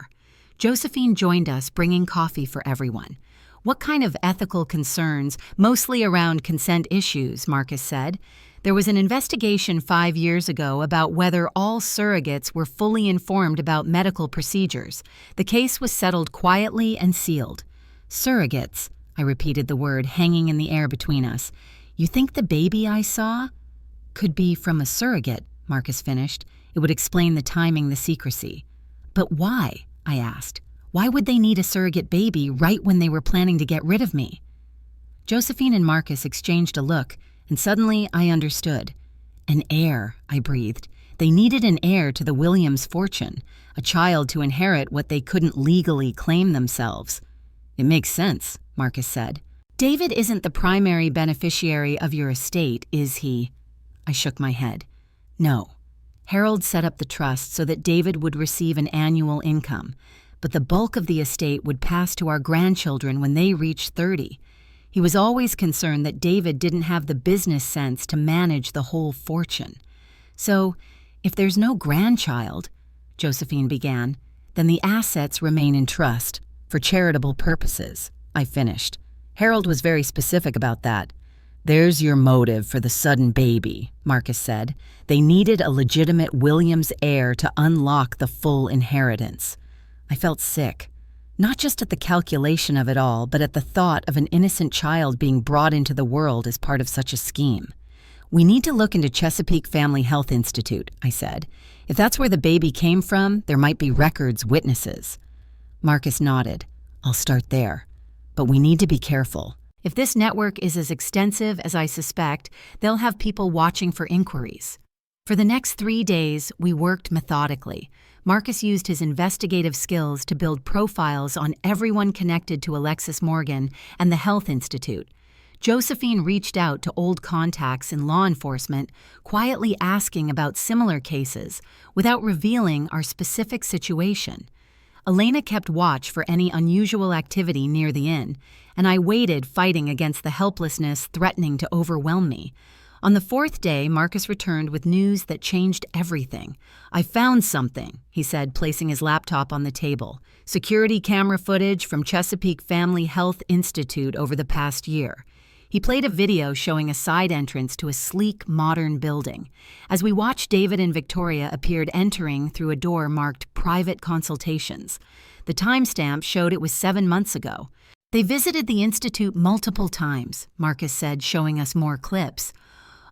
Josephine joined us, bringing coffee for everyone. What kind of ethical concerns? Mostly around consent issues, Marcus said. There was an investigation 5 years ago about whether all surrogates were fully informed about medical procedures. The case was settled quietly and sealed. Surrogates, I repeated the word, hanging in the air between us. You think the baby I saw could be from a surrogate, Marcus finished. It would explain the timing, the secrecy. But why? I asked. Why would they need a surrogate baby right when they were planning to get rid of me? Josephine and Marcus exchanged a look, and suddenly I understood. An heir, I breathed. They needed an heir to the Williams fortune, a child to inherit what they couldn't legally claim themselves. It makes sense, Marcus said. David isn't the primary beneficiary of your estate, is he? I shook my head. No. Harold set up the trust so that David would receive an annual income, but the bulk of the estate would pass to our grandchildren when they reached 30. He was always concerned that David didn't have the business sense to manage the whole fortune. So, if there's no grandchild, Josephine began, then the assets remain in trust for charitable purposes, I finished. Harold was very specific about that. There's your motive for the sudden baby, Marcus said. They needed a legitimate Williams heir to unlock the full inheritance. I felt sick, not just at the calculation of it all, but at the thought of an innocent child being brought into the world as part of such a scheme. We need to look into Chesapeake Family Health Institute, I said. If that's where the baby came from, there might be records, witnesses. Marcus nodded. I'll start there. But we need to be careful. If this network is as extensive as I suspect, they'll have people watching for inquiries. For the next 3 days, we worked methodically. Marcus used his investigative skills to build profiles on everyone connected to Alexis Morgan and the Health Institute. Josephine reached out to old contacts in law enforcement, quietly asking about similar cases without revealing our specific situation. Elena kept watch for any unusual activity near the inn, and I waited, fighting against the helplessness threatening to overwhelm me. On the 4th day, Marcus returned with news that changed everything. I found something, he said, placing his laptop on the table. Security camera footage from Chesapeake Family Health Institute over the past year. He played a video showing a side entrance to a sleek, modern building. As we watched, David and Victoria appeared entering through a door marked Private Consultations. The timestamp showed it was 7 months ago. They visited the Institute multiple times, Marcus said, showing us more clips.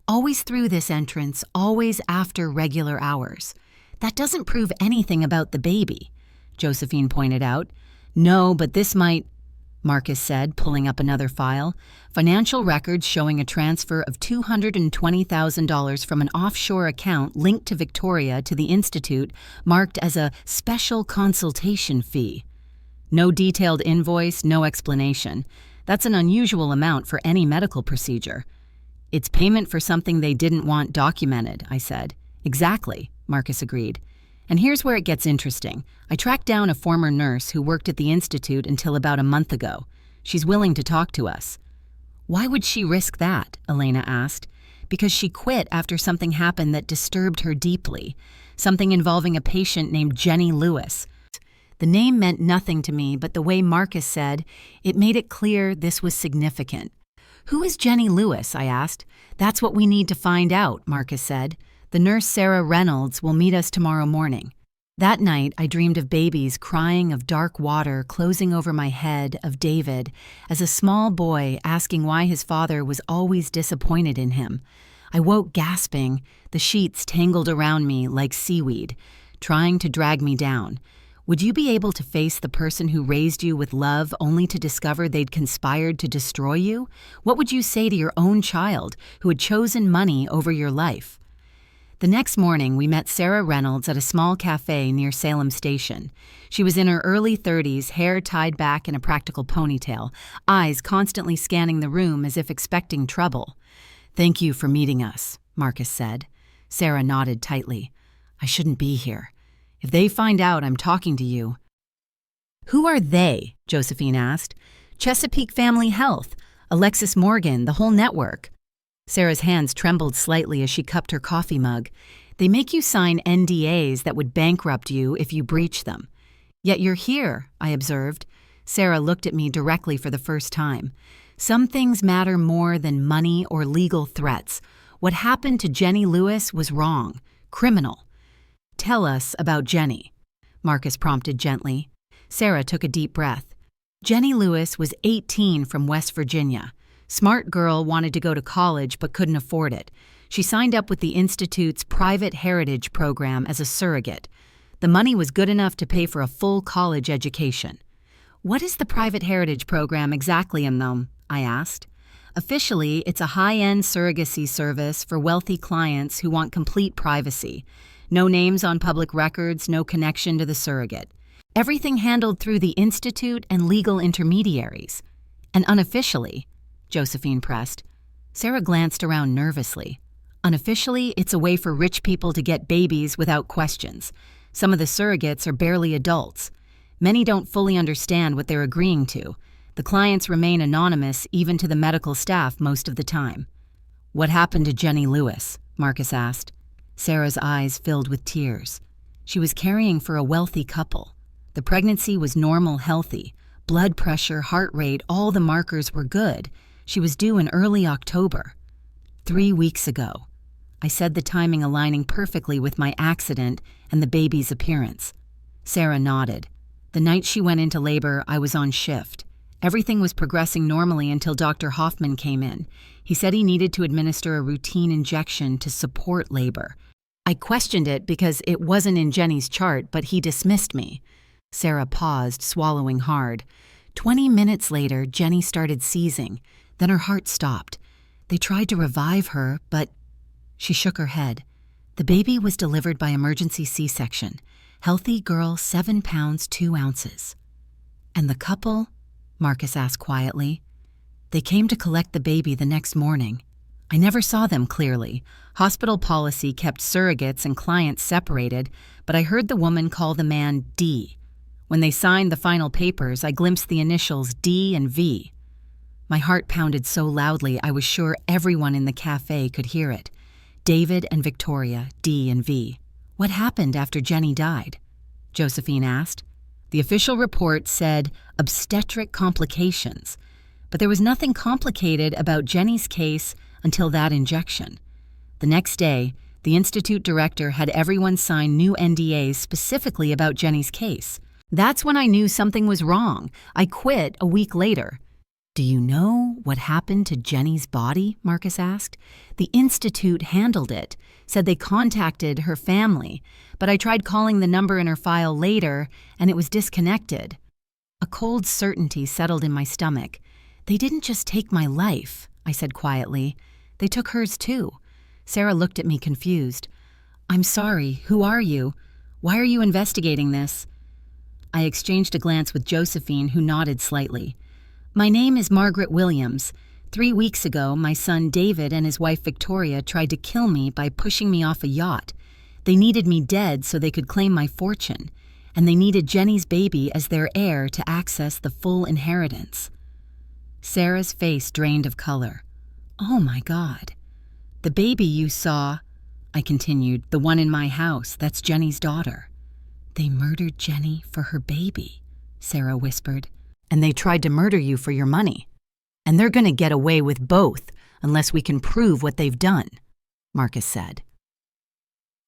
Always through this entrance, always after regular hours. That doesn't prove anything about the baby, Josephine pointed out. No, but this might... Marcus said, pulling up another file. Financial records showing a transfer of $220,000 from an offshore account linked to Victoria to the Institute, marked as a special consultation fee. No detailed invoice, no explanation. That's an unusual amount for any medical procedure. It's payment for something they didn't want documented, I said. Exactly, Marcus agreed. And here's where it gets interesting. I tracked down a former nurse who worked at the Institute until about a month ago. She's willing to talk to us. Why would she risk that? Elena asked. Because she quit after something happened that disturbed her deeply. Something involving a patient named Jenny Lewis. The name meant nothing to me, but the way Marcus said, it made it clear this was significant. Who is Jenny Lewis? I asked. That's what we need to find out, Marcus said. The nurse Sarah Reynolds will meet us tomorrow morning. That night, I dreamed of babies crying, of dark water closing over my head, of David, as a small boy asking why his father was always disappointed in him. I woke gasping, the sheets tangled around me like seaweed, trying to drag me down. Would you be able to face the person who raised you with love only to discover they'd conspired to destroy you? What would you say to your own child who had chosen money over your life? The next morning, we met Sarah Reynolds at a small cafe near Salem Station. She was in her early 30s, hair tied back in a practical ponytail, eyes constantly scanning the room as if expecting trouble. "Thank you for meeting us," Marcus said. Sarah nodded tightly. "I shouldn't be here. If they find out I'm talking to you..." "Who are they?" Josephine asked. Chesapeake Family Health, Alexis Morgan, the whole network. Sarah's hands trembled slightly as she cupped her coffee mug. They make you sign NDAs that would bankrupt you if you breach them. Yet you're here, I observed. Sarah looked at me directly for the first time. Some things matter more than money or legal threats. What happened to Jenny Lewis was wrong, criminal. Tell us about Jenny, Marcus prompted gently. Sarah took a deep breath. Jenny Lewis was 18 from West Virginia. Smart girl, wanted to go to college but couldn't afford it. She signed up with the Institute's private heritage program as a surrogate. The money was good enough to pay for a full college education. What is the private heritage program exactly, I asked. Officially, it's a high-end surrogacy service for wealthy clients who want complete privacy. No names on public records, no connection to the surrogate. Everything handled through the Institute and legal intermediaries. And unofficially, Josephine pressed. Sarah glanced around nervously. Unofficially, it's a way for rich people to get babies without questions. Some of the surrogates are barely adults. Many don't fully understand what they're agreeing to. The clients remain anonymous even to the medical staff most of the time. What happened to Jenny Lewis? Marcus asked. Sarah's eyes filled with tears. She was caring for a wealthy couple. The pregnancy was normal, healthy. Blood pressure, heart rate, all the markers were good. She was due in early October. 3 weeks ago. I said, the timing aligning perfectly with my accident and the baby's appearance. Sarah nodded. The night she went into labor, I was on shift. Everything was progressing normally until Dr. Hoffman came in. He said he needed to administer a routine injection to support labor. I questioned it because it wasn't in Jenny's chart, but he dismissed me. Sarah paused, swallowing hard. 20 minutes later, Jenny started seizing. Then her heart stopped. They tried to revive her, but... She shook her head. The baby was delivered by emergency C-section. Healthy girl, 7 pounds, 2 ounces. And the couple? Marcus asked quietly. They came to collect the baby the next morning. I never saw them clearly. Hospital policy kept surrogates and clients separated, but I heard the woman call the man D. When they signed the final papers, I glimpsed the initials D and V. My heart pounded so loudly I was sure everyone in the cafe could hear it. David and Victoria, D and V. What happened after Jenny died? Josephine asked. The official report said obstetric complications, but there was nothing complicated about Jenny's case until that injection. The next day, the Institute director had everyone sign new NDAs specifically about Jenny's case. That's when I knew something was wrong. I quit a week later. Do you know what happened to Jenny's body? Marcus asked. The Institute handled it, said they contacted her family, but I tried calling the number in her file later, and it was disconnected. A cold certainty settled in my stomach. They didn't just take my life, I said quietly. They took hers too. Sarah looked at me confused. I'm sorry, who are you? Why are you investigating this? I exchanged a glance with Josephine, who nodded slightly. My name is Margaret Williams. 3 weeks ago, my son David and his wife Victoria tried to kill me by pushing me off a yacht. They needed me dead so they could claim my fortune, and they needed Jenny's baby as their heir to access the full inheritance. Sarah's face drained of color. Oh my God. The baby you saw, I continued, the one in my house, that's Jenny's daughter. They murdered Jenny for her baby, Sarah whispered. And they tried to murder you for your money. And they're going to get away with both unless we can prove what they've done, Marcus said.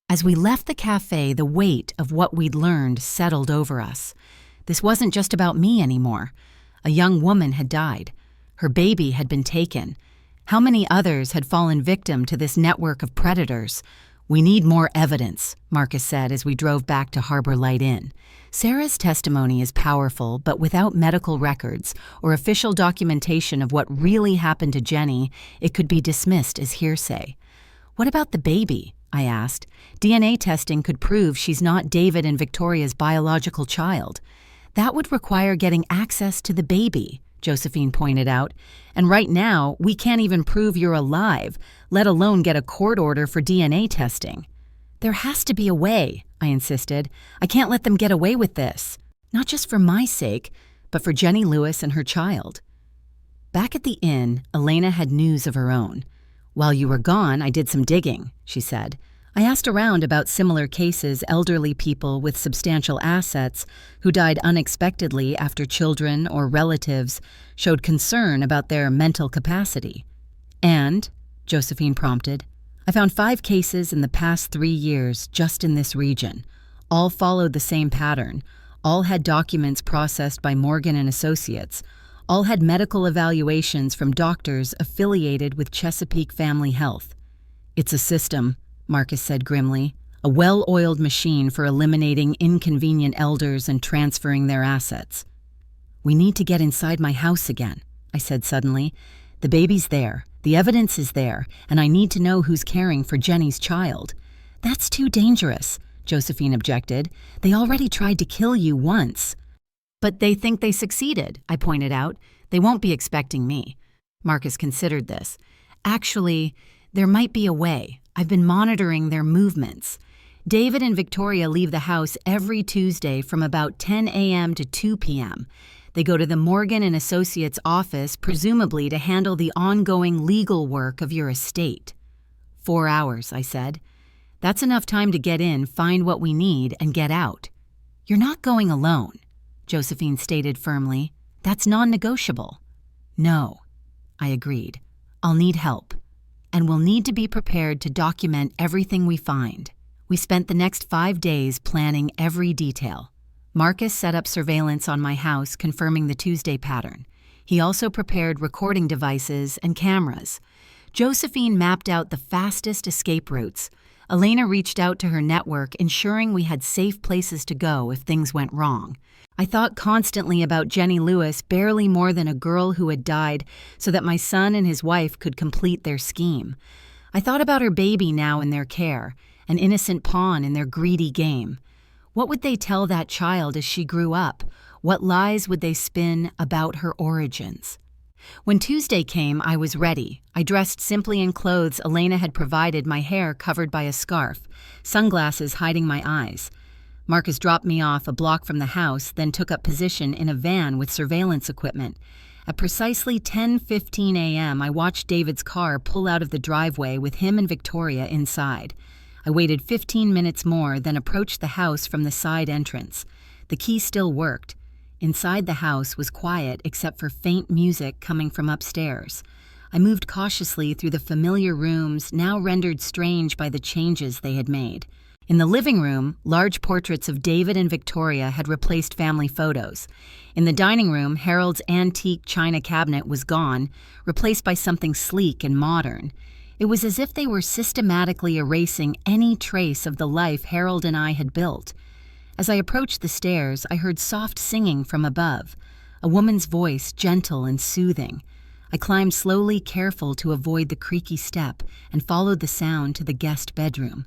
As we left the cafe, the weight of what we'd learned settled over us. This wasn't just about me anymore. A young woman had died. Her baby had been taken. How many others had fallen victim to this network of predators? We need more evidence, Marcus said as we drove back to Harbor Light Inn. Sarah's testimony is powerful, but without medical records or official documentation of what really happened to Jenny, it could be dismissed as hearsay. What about the baby? I asked. DNA testing could prove she's not David and Victoria's biological child. That would require getting access to the baby, Josephine pointed out. And right now, we can't even prove you're alive, let alone get a court order for DNA testing. There has to be a way, I insisted. I can't let them get away with this. Not just for my sake, but for Jenny Lewis and her child. Back at the inn, Elena had news of her own. "While you were gone, I did some digging," she said. "I asked around about similar cases, elderly people with substantial assets who died unexpectedly after children or relatives showed concern about their mental capacity." "And," Josephine prompted, "I found 5 cases in the past 3 years just in this region. All followed the same pattern. All had documents processed by Morgan and Associates. All had medical evaluations from doctors affiliated with Chesapeake Family Health." "It's a system," Marcus said grimly, "a well-oiled machine for eliminating inconvenient elders and transferring their assets." "We need to get inside my house again," I said suddenly. "The baby's there, the evidence is there, and I need to know who's caring for Jenny's child." "That's too dangerous," Josephine objected. "They already tried to kill you once." "But they think they succeeded," I pointed out. "They won't be expecting me." Marcus considered this. "Actually, there might be a way. I've been monitoring their movements. David and Victoria leave the house every Tuesday from about 10 a.m. to 2 p.m. They go to the Morgan and Associates office, presumably to handle the ongoing legal work of your estate." 4 hours, I said. "That's enough time to get in, find what we need, and get out." "You're not going alone," Josephine stated firmly. "That's non-negotiable." "No," I agreed. "I'll need help. And we'll need to be prepared to document everything we find." We spent the next 5 days planning every detail. Marcus set up surveillance on my house, confirming the Tuesday pattern. He also prepared recording devices and cameras. Josephine mapped out the fastest escape routes. Elena reached out to her network, ensuring we had safe places to go if things went wrong. I thought constantly about Jenny Lewis, barely more than a girl who had died, so that my son and his wife could complete their scheme. I thought about her baby now in their care, an innocent pawn in their greedy game. What would they tell that child as she grew up? What lies would they spin about her origins? When Tuesday came, I was ready. I dressed simply in clothes Elena had provided, my hair covered by a scarf, sunglasses hiding my eyes. Marcus dropped me off a block from the house, then took up position in a van with surveillance equipment. At precisely 10:15 a.m., I watched David's car pull out of the driveway with him and Victoria inside. I waited 15 minutes more, then approached the house from the side entrance. The key still worked. Inside the house was quiet except for faint music coming from upstairs. I moved cautiously through the familiar rooms, now rendered strange by the changes they had made. In the living room, large portraits of David and Victoria had replaced family photos. In the dining room, Harold's antique china cabinet was gone, replaced by something sleek and modern. It was as if they were systematically erasing any trace of the life Harold and I had built. As I approached the stairs, I heard soft singing from above, a woman's voice, gentle and soothing. I climbed slowly, careful to avoid the creaky step, and followed the sound to the guest bedroom.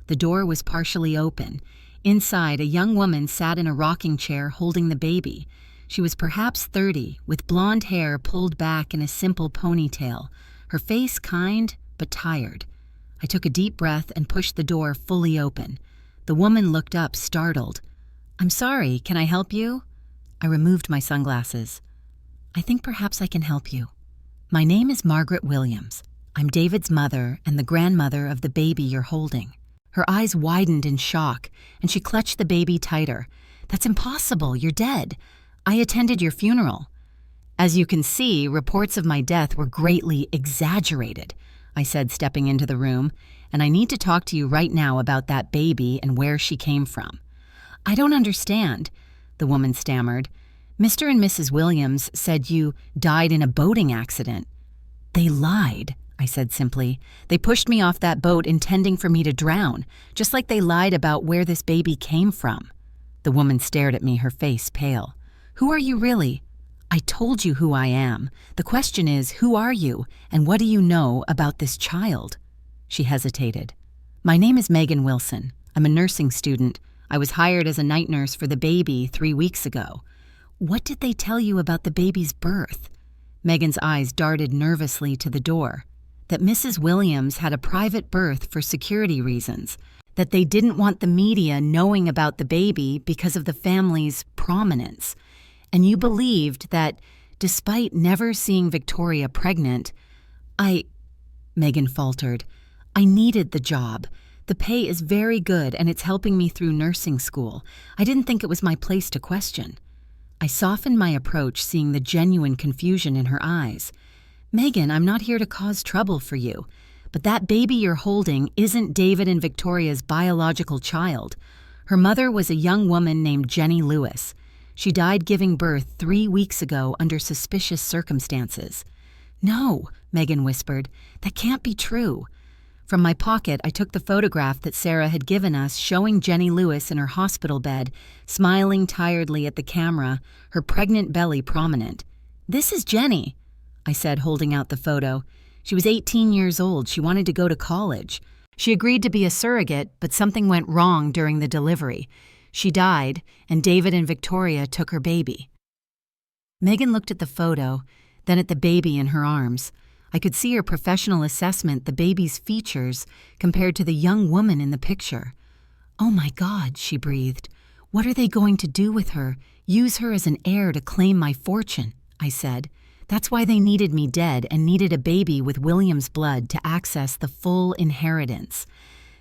The door was partially open. Inside, a young woman sat in a rocking chair holding the baby. She was perhaps 30, with blonde hair pulled back in a simple ponytail, her face kind but tired. I took a deep breath and pushed the door fully open. The woman looked up, startled. "I'm sorry, can I help you?" I removed my sunglasses. "I think perhaps I can help you. My name is Margaret Williams. I'm David's mother and the grandmother of the baby you're holding." Her eyes widened in shock, and she clutched the baby tighter. "That's impossible, you're dead. I attended your funeral." "As you can see, reports of my death were greatly exaggerated," I said, stepping into the room, "and I need to talk to you right now about that baby and where she came from." "I don't understand," the woman stammered. "Mr. and Mrs. Williams said you died in a boating accident." "They lied," I said simply. "They pushed me off that boat intending for me to drown, just like they lied about where this baby came from." The woman stared at me, her face pale. "Who are you really?" "I told you who I am. The question is, who are you, and what do you know about this child?" She hesitated. "My name is Megan Wilson. I'm a nursing student. I was hired as a night nurse for the baby 3 weeks ago." "What did they tell you about the baby's birth?" Megan's eyes darted nervously to the door. "That Mrs. Williams had a private birth for security reasons. That they didn't want the media knowing about the baby because of the family's prominence. And you believed that, despite never seeing Victoria pregnant, Megan faltered. I needed the job. The pay is very good and it's helping me through nursing school. I didn't think it was my place to question. I softened my approach, seeing the genuine confusion in her eyes. Megan, I'm not here to cause trouble for you, but that baby you're holding isn't David and Victoria's biological child. Her mother was a young woman named Jenny Lewis. She died giving birth 3 weeks ago under suspicious circumstances. No, Megan whispered. That can't be true. From my pocket, I took the photograph that Sarah had given us showing Jenny Lewis in her hospital bed, smiling tiredly at the camera, her pregnant belly prominent. This is Jenny, I said, holding out the photo. She was 18 years old. She wanted to go to college. She agreed to be a surrogate, but something went wrong during the delivery. She died, and David and Victoria took her baby. Megan looked at the photo, then at the baby in her arms. I could see her professional assessment, the baby's features, compared to the young woman in the picture. Oh my God, she breathed. What are they going to do with her? Use her as an heir to claim my fortune, I said. That's why they needed me dead and needed a baby with William's blood to access the full inheritance.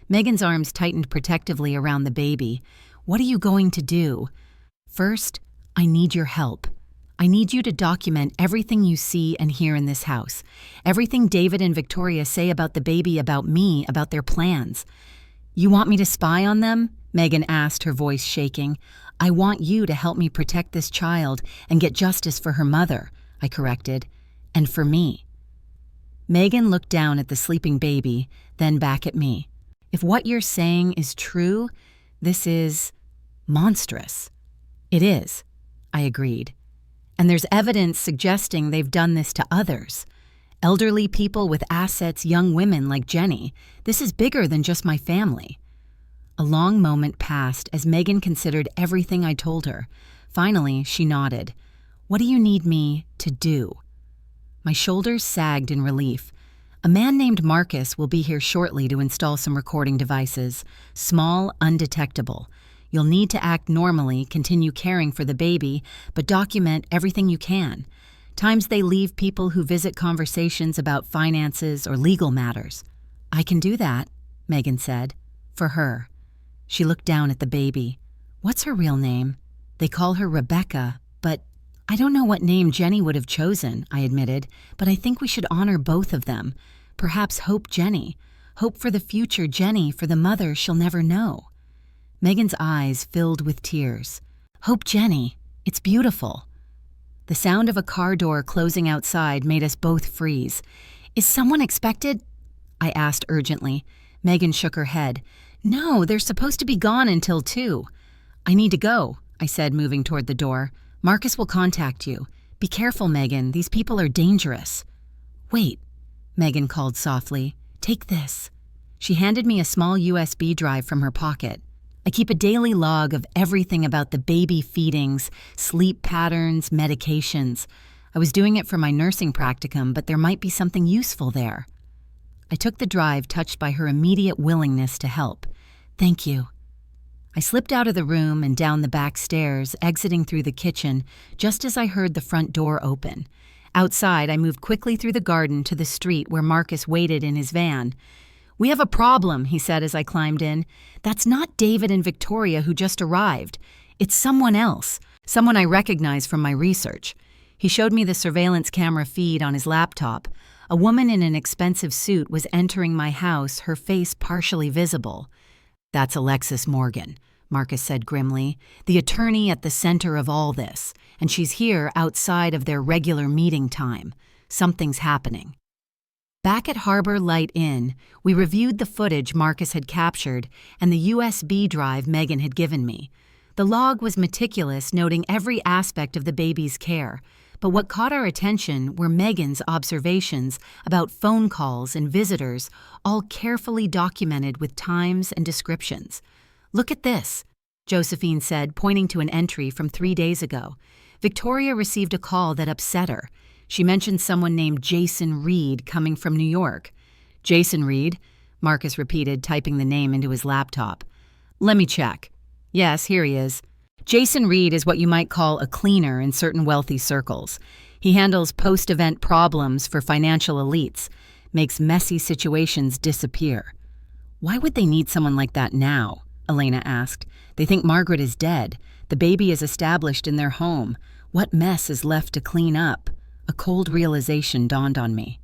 Megan's arms tightened protectively around the baby. What are you going to do? First, I need your help. I need you to document everything you see and hear in this house. Everything David and Victoria say about the baby, about me, about their plans. You want me to spy on them? Megan asked, her voice shaking. I want you to help me protect this child and get justice for her mother, I corrected, and for me. Megan looked down at the sleeping baby, then back at me. If what you're saying is true, this is monstrous. It is, I agreed. And there's evidence suggesting they've done this to others. Elderly people with assets, young women like Jenny. This is bigger than just my family. A long moment passed as Megan considered everything I told her. Finally, she nodded. What do you need me to do? My shoulders sagged in relief. A man named Marcus will be here shortly to install some recording devices. Small, undetectable. You'll need to act normally, continue caring for the baby, but document everything you can. Times they leave people who visit conversations about finances or legal matters. I can do that, Megan said. For her. She looked down at the baby. What's her real name? They call her Rebecca, but I don't know what name Jenny would have chosen, I admitted, but I think we should honor both of them. Perhaps Hope Jenny. Hope for the future Jenny, for the mother she'll never know. Megan's eyes filled with tears. Hope Jenny, it's beautiful. The sound of a car door closing outside made us both freeze. Is someone expected? I asked urgently. Megan shook her head. No, they're supposed to be gone until 2. I need to go, I said, moving toward the door. Marcus will contact you. Be careful, Megan. These people are dangerous. Wait, Megan called softly. Take this. She handed me a small USB drive from her pocket. I keep a daily log of everything about the baby feedings, sleep patterns, medications. I was doing it for my nursing practicum, but there might be something useful there. I took the drive, touched by her immediate willingness to help. Thank you. I slipped out of the room and down the back stairs, exiting through the kitchen, just as I heard the front door open. Outside, I moved quickly through the garden to the street where Marcus waited in his van. We have a problem, he said as I climbed in. That's not David and Victoria who just arrived. It's someone else, someone I recognize from my research. He showed me the surveillance camera feed on his laptop. A woman in an expensive suit was entering my house, her face partially visible. That's Alexis Morgan, Marcus said grimly, the attorney at the center of all this, and she's here outside of their regular meeting time. Something's happening. Back at Harbor Light Inn, we reviewed the footage Marcus had captured and the USB drive Megan had given me. The log was meticulous, noting every aspect of the baby's care, but what caught our attention were Megan's observations about phone calls and visitors, all carefully documented with times and descriptions. Look at this, Josephine said, pointing to an entry from 3 days ago. Victoria received a call that upset her. She mentioned someone named Jason Reed coming from New York. Jason Reed, Marcus repeated, typing the name into his laptop. Let me check. Yes, here he is. Jason Reed is what you might call a cleaner in certain wealthy circles. He handles post-event problems for financial elites, makes messy situations disappear. Why would they need someone like that now? Elena asked. They think Margaret is dead. The baby is established in their home. What mess is left to clean up? A cold realization dawned on me.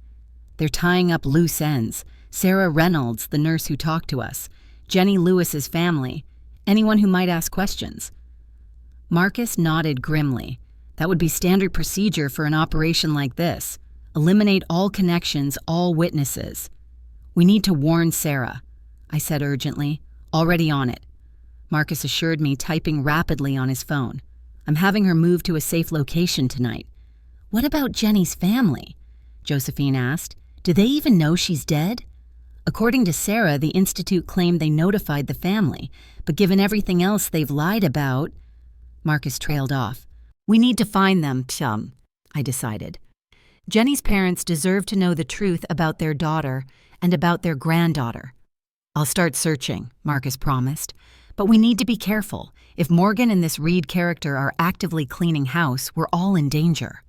They're tying up loose ends. Sarah Reynolds, the nurse who talked to us. Jenny Lewis's family. Anyone who might ask questions. Marcus nodded grimly. That would be standard procedure for an operation like this. Eliminate all connections, all witnesses. We need to warn Sarah, I said urgently. Already on it. Marcus assured me, typing rapidly on his phone. I'm having her moved to a safe location tonight. What about Jenny's family? Josephine asked. Do they even know she's dead? According to Sarah, the Institute claimed they notified the family, but given everything else they've lied about... Marcus trailed off. We need to find them, chum, I decided. Jenny's parents deserve to know the truth about their daughter and about their granddaughter. I'll start searching, Marcus promised. But we need to be careful. If Morgan and this Reed character are actively cleaning house, we're all in danger.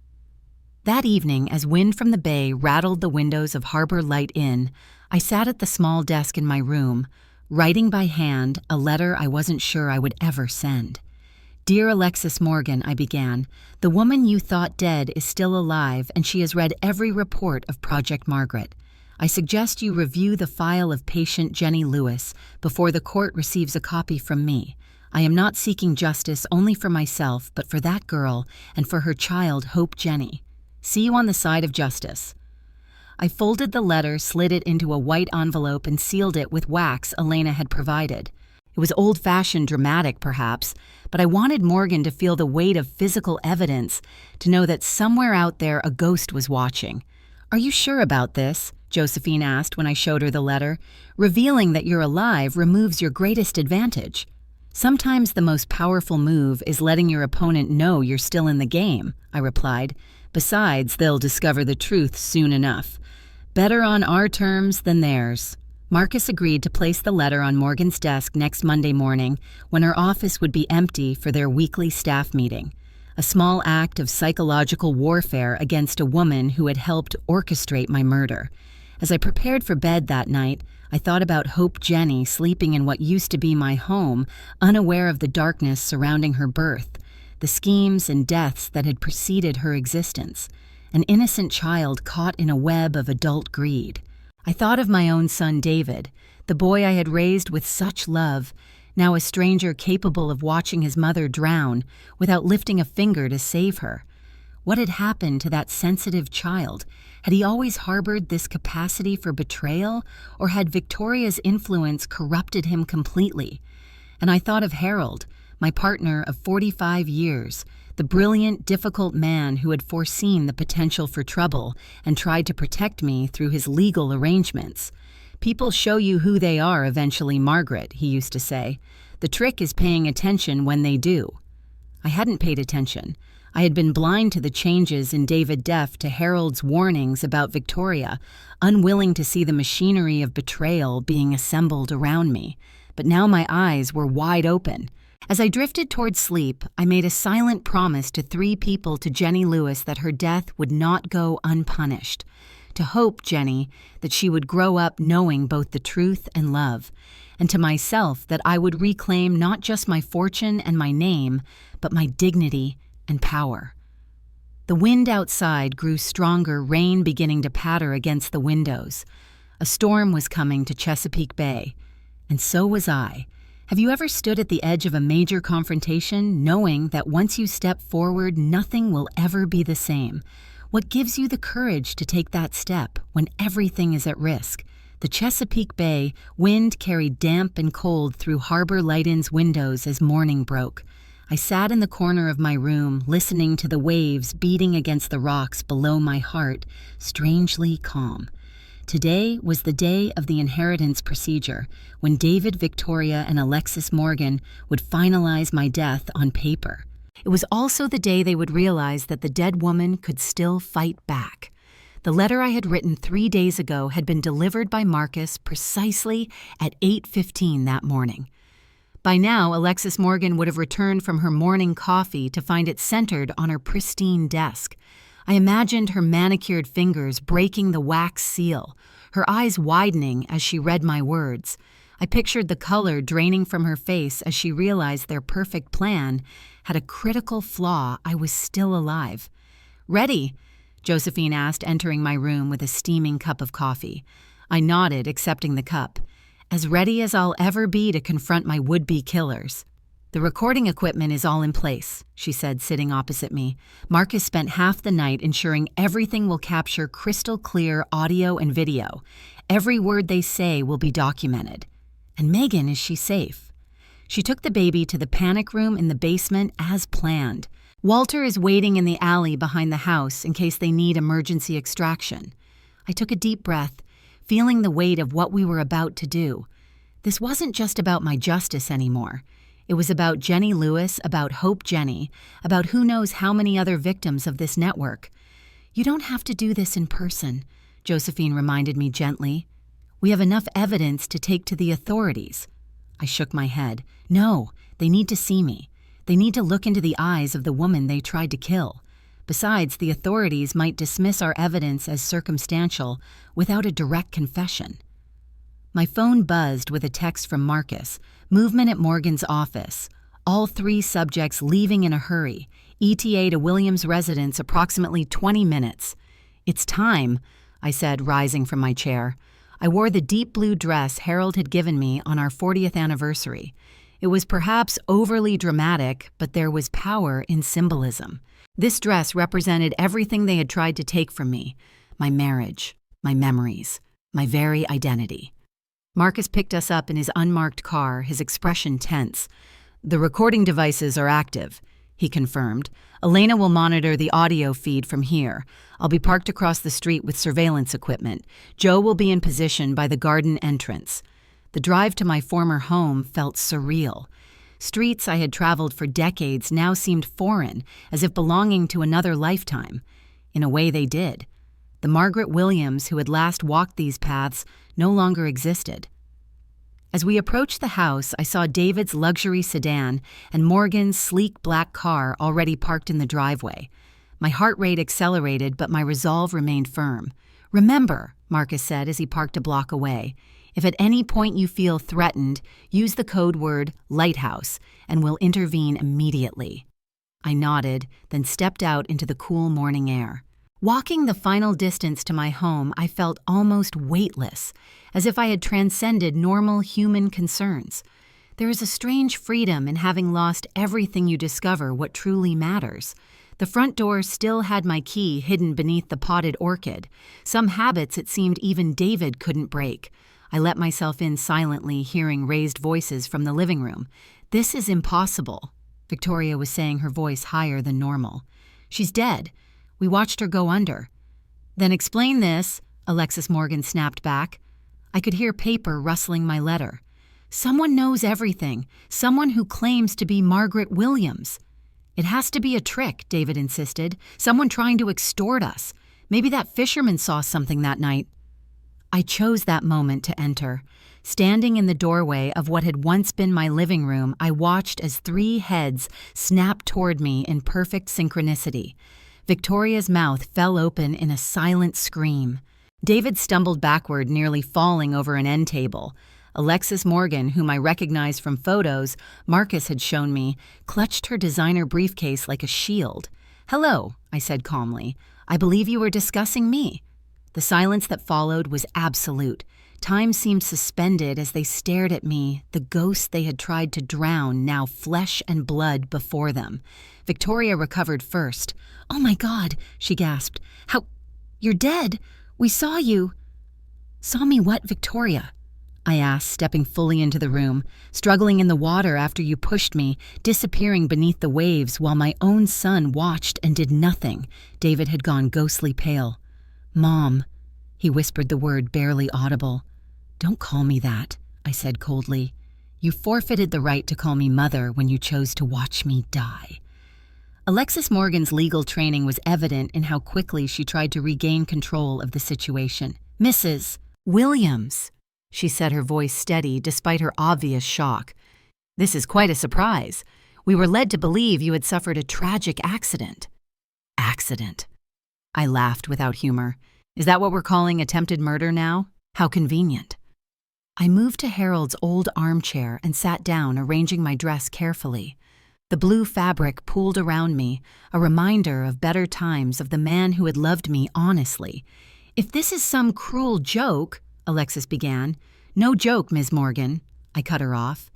That evening, as wind from the bay rattled the windows of Harbor Light Inn, I sat at the small desk in my room, writing by hand a letter I wasn't sure I would ever send. Dear Alexis Morgan, I began, the woman you thought dead is still alive, and she has read every report of Project Margaret. I suggest you review the file of patient Jenny Lewis before the court receives a copy from me. I am not seeking justice only for myself, but for that girl and for her child, Hope Jenny. See you on the side of justice. I folded the letter, slid it into a white envelope, and sealed it with wax Elena had provided. It was old-fashioned dramatic, perhaps, but I wanted Morgan to feel the weight of physical evidence, to know that somewhere out there a ghost was watching. Are you sure about this? Josephine asked when I showed her the letter. Revealing that you're alive removes your greatest advantage. Sometimes the most powerful move is letting your opponent know you're still in the game, I replied. Besides, they'll discover the truth soon enough. Better on our terms than theirs. Marcus agreed to place the letter on Morgan's desk next Monday morning, when her office would be empty for their weekly staff meeting. A small act of psychological warfare against a woman who had helped orchestrate my murder. As I prepared for bed that night, I thought about Hope Jenny sleeping in what used to be my home, unaware of the darkness surrounding her birth, the schemes and deaths that had preceded her existence, an innocent child caught in a web of adult greed. I thought of my own son David, the boy I had raised with such love, now a stranger capable of watching his mother drown without lifting a finger to save her. What had happened to that sensitive child? Had he always harbored this capacity for betrayal, or had Victoria's influence corrupted him completely? And I thought of Harold, my partner of 45 years, the brilliant, difficult man who had foreseen the potential for trouble and tried to protect me through his legal arrangements. People show you who they are eventually, Margaret, he used to say. The trick is paying attention when they do. I hadn't paid attention. I had been blind to the changes in David, deaf to Harold's warnings about Victoria, unwilling to see the machinery of betrayal being assembled around me. But now my eyes were wide open. As I drifted toward sleep, I made a silent promise to 3 people to Jenny Lewis that her death would not go unpunished. To Hope Jenny that she would grow up knowing both the truth and love, and to myself that I would reclaim not just my fortune and my name, but my dignity and power. The wind outside grew stronger, rain beginning to patter against the windows. A storm was coming to Chesapeake Bay, and so was I. Have you ever stood at the edge of a major confrontation, knowing that once you step forward, nothing will ever be the same? What gives you the courage to take that step when everything is at risk? The Chesapeake Bay wind carried damp and cold through Harbor Light Inn's windows as morning broke. I sat in the corner of my room, listening to the waves beating against the rocks below my heart, strangely calm. Today was the day of the inheritance procedure, when David, Victoria, and Alexis Morgan would finalize my death on paper. It was also the day they would realize that the dead woman could still fight back. The letter I had written 3 days ago had been delivered by Marcus precisely at 8:15 that morning. By now, Alexis Morgan would have returned from her morning coffee to find it centered on her pristine desk. I imagined her manicured fingers breaking the wax seal, her eyes widening as she read my words. I pictured the color draining from her face as she realized their perfect plan had a critical flaw. I was still alive. "Ready?" Josephine asked, entering my room with a steaming cup of coffee. I nodded, accepting the cup. "As ready as I'll ever be to confront my would-be killers." "The recording equipment is all in place," she said, sitting opposite me. "Marcus spent half the night ensuring everything will capture crystal clear audio and video. Every word they say will be documented." "And Megan, is she safe?" "She took the baby to the panic room in the basement as planned. Walter is waiting in the alley behind the house in case they need emergency extraction." I took a deep breath, feeling the weight of what we were about to do. This wasn't just about my justice anymore. It was about Jenny Lewis, about Hope Jenny, about who knows how many other victims of this network. "You don't have to do this in person," Josephine reminded me gently. "We have enough evidence to take to the authorities." I shook my head. "No, they need to see me. They need to look into the eyes of the woman they tried to kill. Besides, the authorities might dismiss our evidence as circumstantial without a direct confession." My phone buzzed with a text from Marcus. "Movement at Morgan's office. All 3 subjects leaving in a hurry. ETA to Williams' residence approximately 20 minutes. "It's time," I said, rising from my chair. I wore the deep blue dress Harold had given me on our 40th anniversary. It was perhaps overly dramatic, but there was power in symbolism. This dress represented everything they had tried to take from me: my marriage, my memories, my very identity. Marcus picked us up in his unmarked car, his expression tense. "The recording devices are active," he confirmed. "Elena will monitor the audio feed from here. I'll be parked across the street with surveillance equipment. Joe will be in position by the garden entrance." The drive to my former home felt surreal. Streets I had traveled for decades now seemed foreign, as if belonging to another lifetime. In a way, they did. The Margaret Williams who had last walked these paths no longer existed. As we approached the house, I saw David's luxury sedan and Morgan's sleek black car already parked in the driveway. My heart rate accelerated, but my resolve remained firm. "Remember," Marcus said as he parked a block away, "if at any point you feel threatened, use the code word lighthouse, and we'll intervene immediately." I nodded, then stepped out into the cool morning air. Walking the final distance to my home, I felt almost weightless, as if I had transcended normal human concerns. There is a strange freedom in having lost everything you discover what truly matters. The front door still had my key hidden beneath the potted orchid. Some habits it seemed even David couldn't break. I let myself in silently, hearing raised voices from the living room. "This is impossible," Victoria was saying, her voice higher than normal. "She's dead. We watched her go under." "Then explain this," Alexis Morgan snapped back. I could hear paper rustling my letter. "Someone knows everything. Someone who claims to be Margaret Williams." "It has to be a trick," David insisted. "Someone trying to extort us. Maybe that fisherman saw something that night." I chose that moment to enter. Standing in the doorway of what had once been my living room, I watched as 3 heads snapped toward me in perfect synchronicity. Victoria's mouth fell open in a silent scream. David stumbled backward, nearly falling over an end table. Alexis Morgan, whom I recognized from photos Marcus had shown me, clutched her designer briefcase like a shield. "Hello," I said calmly. "I believe you were discussing me." The silence that followed was absolute. Time seemed suspended as they stared at me, the ghost they had tried to drown, now flesh and blood before them. Victoria recovered first. "Oh my God," she gasped. "How? You're dead. We saw you." "Saw me what, Victoria?" I asked, stepping fully into the room. "Struggling in the water after you pushed me, disappearing beneath the waves while my own son watched and did nothing." David had gone ghostly pale. "Mom," he whispered the word barely audible. "Don't call me that," I said coldly. "You forfeited the right to call me mother when you chose to watch me die." Alexis Morgan's legal training was evident in how quickly she tried to regain control of the situation. "Mrs. Williams," she said, her voice steady despite her obvious shock. This is quite a surprise. We were led to believe you had suffered a tragic accident. Accident. I laughed without humor. Is that what we're calling attempted murder now? How convenient. I moved to Harold's old armchair and sat down, arranging my dress carefully. The blue fabric pooled around me, a reminder of better times, of the man who had loved me honestly. If this is some cruel joke, Alexis began. No joke, Ms. Morgan. I cut her off.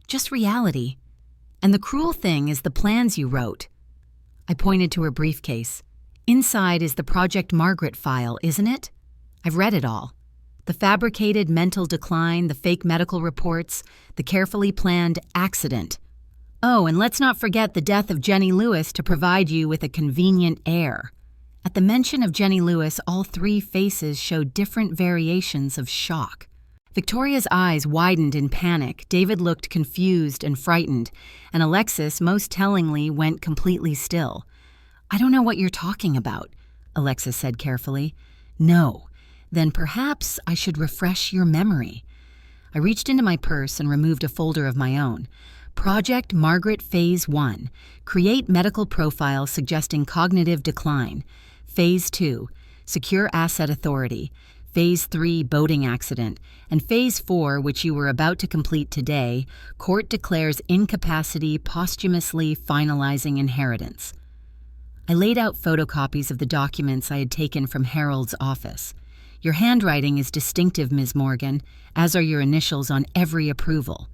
Just reality. And the cruel thing is the plans you wrote. I pointed to her briefcase. Inside is the Project Margaret file, isn't it? I've read it all. The fabricated mental decline, the fake medical reports, the carefully planned accident. Oh, and let's not forget the death of Jenny Lewis to provide you with a convenient heir. At the mention of Jenny Lewis, all three faces showed different variations of shock. Victoria's eyes widened in panic, David looked confused and frightened, and Alexis, most tellingly, went completely still. I don't know what you're talking about, Alexis said carefully. No. Then perhaps I should refresh your memory. I reached into my purse and removed a folder of my own. Project Margaret Phase 1. Create medical profile suggesting cognitive decline. Phase 2. Secure asset authority. Phase 3. Boating accident. And Phase 4, which you were about to complete today, court declares incapacity, posthumously finalizing inheritance. I laid out photocopies of the documents I had taken from Harold's office. Your handwriting is distinctive, Ms. Morgan, as are your initials on every approval.